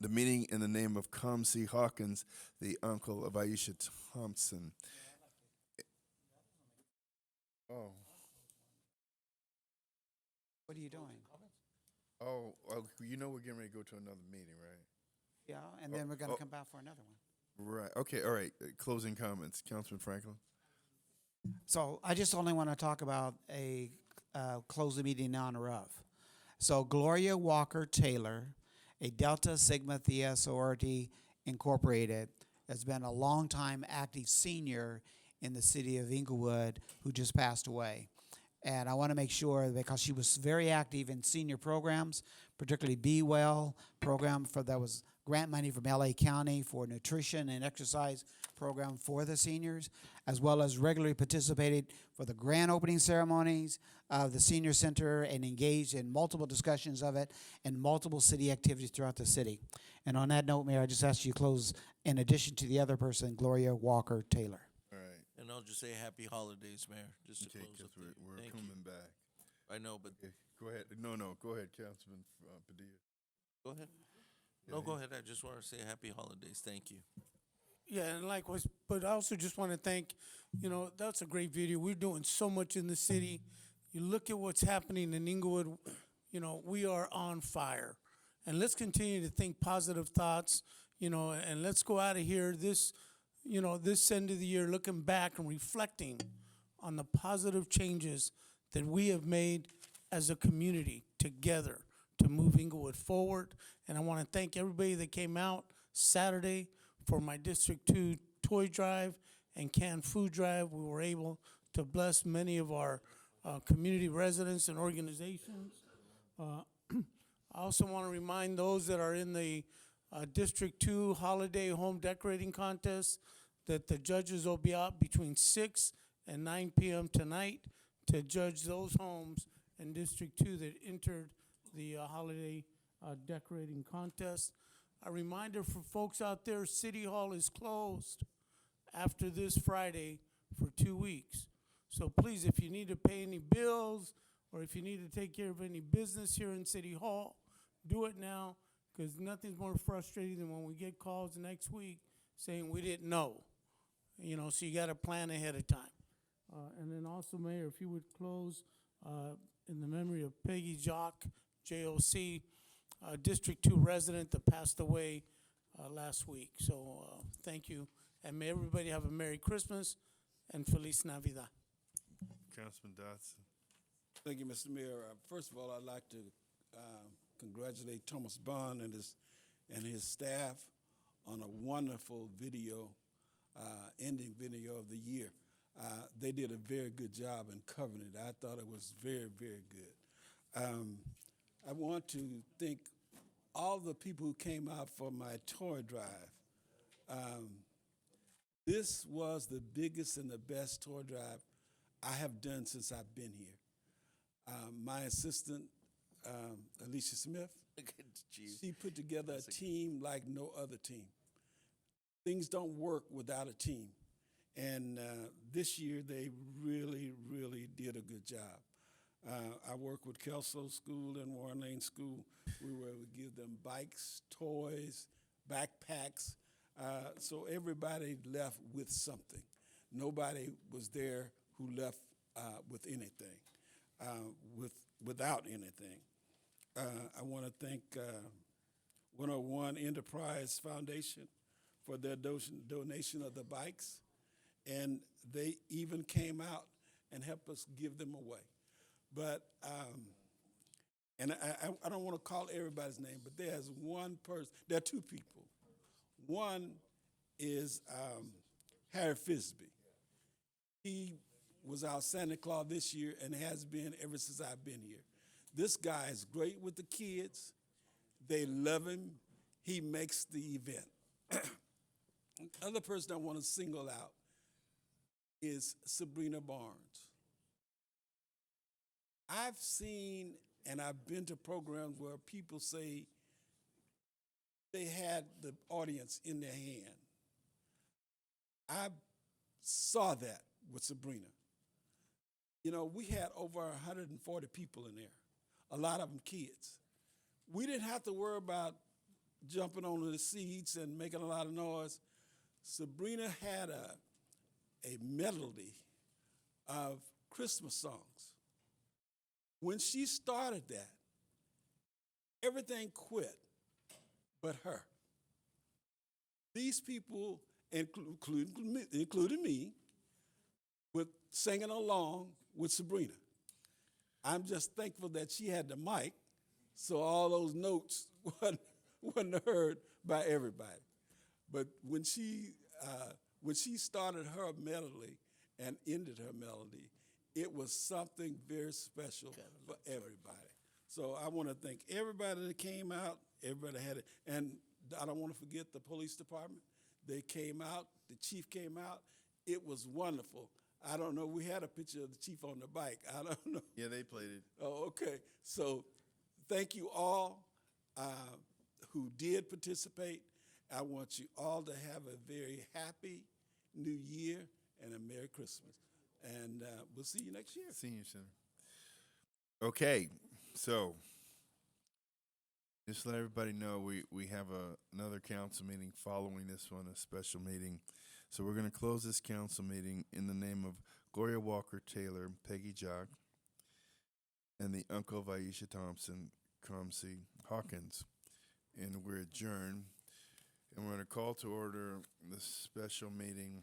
meeting in the name of Kamsi Hawkins, the uncle of Aisha Thompson. Oh. What are you doing? Oh, you know we're getting ready to go to another meeting, right? Yeah, and then we're going to come back for another one. Right. Okay. All right. Closing comments, Councilman Franklin. So I just only want to talk about a close the meeting in honor of. So Gloria Walker Taylor, a Delta Sigma Theta sorority incorporated, has been a longtime active senior in the city of Inglewood who just passed away. And I want to make sure, because she was very active in senior programs, particularly Be Well program that was grant money from LA County for nutrition and exercise program for the seniors, as well as regularly participated for the grand opening ceremonies of the senior center and engaged in multiple discussions of it and multiple city activities throughout the city. And on that note, Mayor, I just ask you to close in addition to the other person, Gloria Walker Taylor. All right. And I'll just say happy holidays, Mayor, just to close up. We're Thank coming you. back. I know, but Go ahead. No, go ahead, Councilman Padilla. go ahead. No, go ahead. I just want to say happy holidays. Thank you. Yeah, and likewise, but I also just want to thank, that's a great video. We're doing so much in the city. You look at what's happening in Inglewood, we are on fire. And let's continue to think positive thoughts, and let's go out of here this end of the year looking back and reflecting on the positive changes that we have made as a community together to move Inglewood forward. And I want to thank everybody that came out Saturday for my District 2 toy drive and canned food drive. We were able to bless many of our community residents and organizations. I also want to remind those that are in the District 2 holiday home decorating contest that the judges will be out between 6 and 9 p.m. tonight to judge those homes in District 2 that entered the holiday decorating contest. A reminder for folks out there, City Hall is closed after this Friday for 2 weeks. So please, if you need to pay any bills or if you need to take care of any business here in City Hall, do it now, because nothing's more frustrating than when we get calls next week saying we didn't know. So you got to plan ahead of time. And then also, Mayor, if you would close in the memory of Peggy Jock, JOC, District 2 resident that passed away last week. So thank you. And may everybody have a Merry Christmas and Feliz Navidad. Councilman Dotson. Thank you, Mr. Mayor. First of all, I'd like to congratulate Thomas Bond and his staff on a wonderful video, ending video of the year. They did a very good job in covering it. I thought it was very, very good. I want to thank all the people who came out for my toy drive. This was the biggest and the best toy drive I have done since I've been here. My assistant, Alicia Smith, she put together a team like no other team. Things don't work without a team. And this year, they really, really did a good job. I work with Kelso School and Warren Lane School. We were able to give them bikes, toys, backpacks. So everybody left with something. Nobody was there who left with anything, without anything. I want to thank 101 Enterprise Foundation for their donation of the bikes. And they even came out and helped us give them away. But, and I don't want to call everybody's name, but there's one person, there are two people. One is Harry Fisby. He was our Santa Claus this year and has been ever since I've been here. This guy is great with the kids. They love him. He makes the event. Other person I want to single out is Sabrina Barnes. I've seen and I've been to programs where people say they had the audience in their hand. I saw that with Sabrina. We had over 140 people in there, a lot of them kids. we didn't have to worry about jumping on the seats and making a lot of noise. Sabrina had a melody of Christmas songs. When she started that, everything quit but her. These people, including me, were singing along with Sabrina. I'm just thankful that she had the mic, so all those notes wasn't heard by everybody. But when she started her melody and ended her melody, it was something very special for everybody. So I want to thank everybody that came out. Everybody had it, and I don't want to forget the police department. They came out. The chief came out. It was wonderful. I don't know. We had a picture of the chief on the bike. I don't know. Yeah, they played it. Oh, okay. So thank you all who did participate. I want you all to have a very happy New Year and a Merry Christmas. And we'll see you next year. Senior Center. Okay, so just let everybody know we have another council meeting following this one, a special meeting. So we're going to close this council meeting in the name of Gloria Walker Taylor, Peggy Jock, and the uncle of Aisha Thompson, Comsey Hawkins. And we're adjourned. And we're going to call to order the special meeting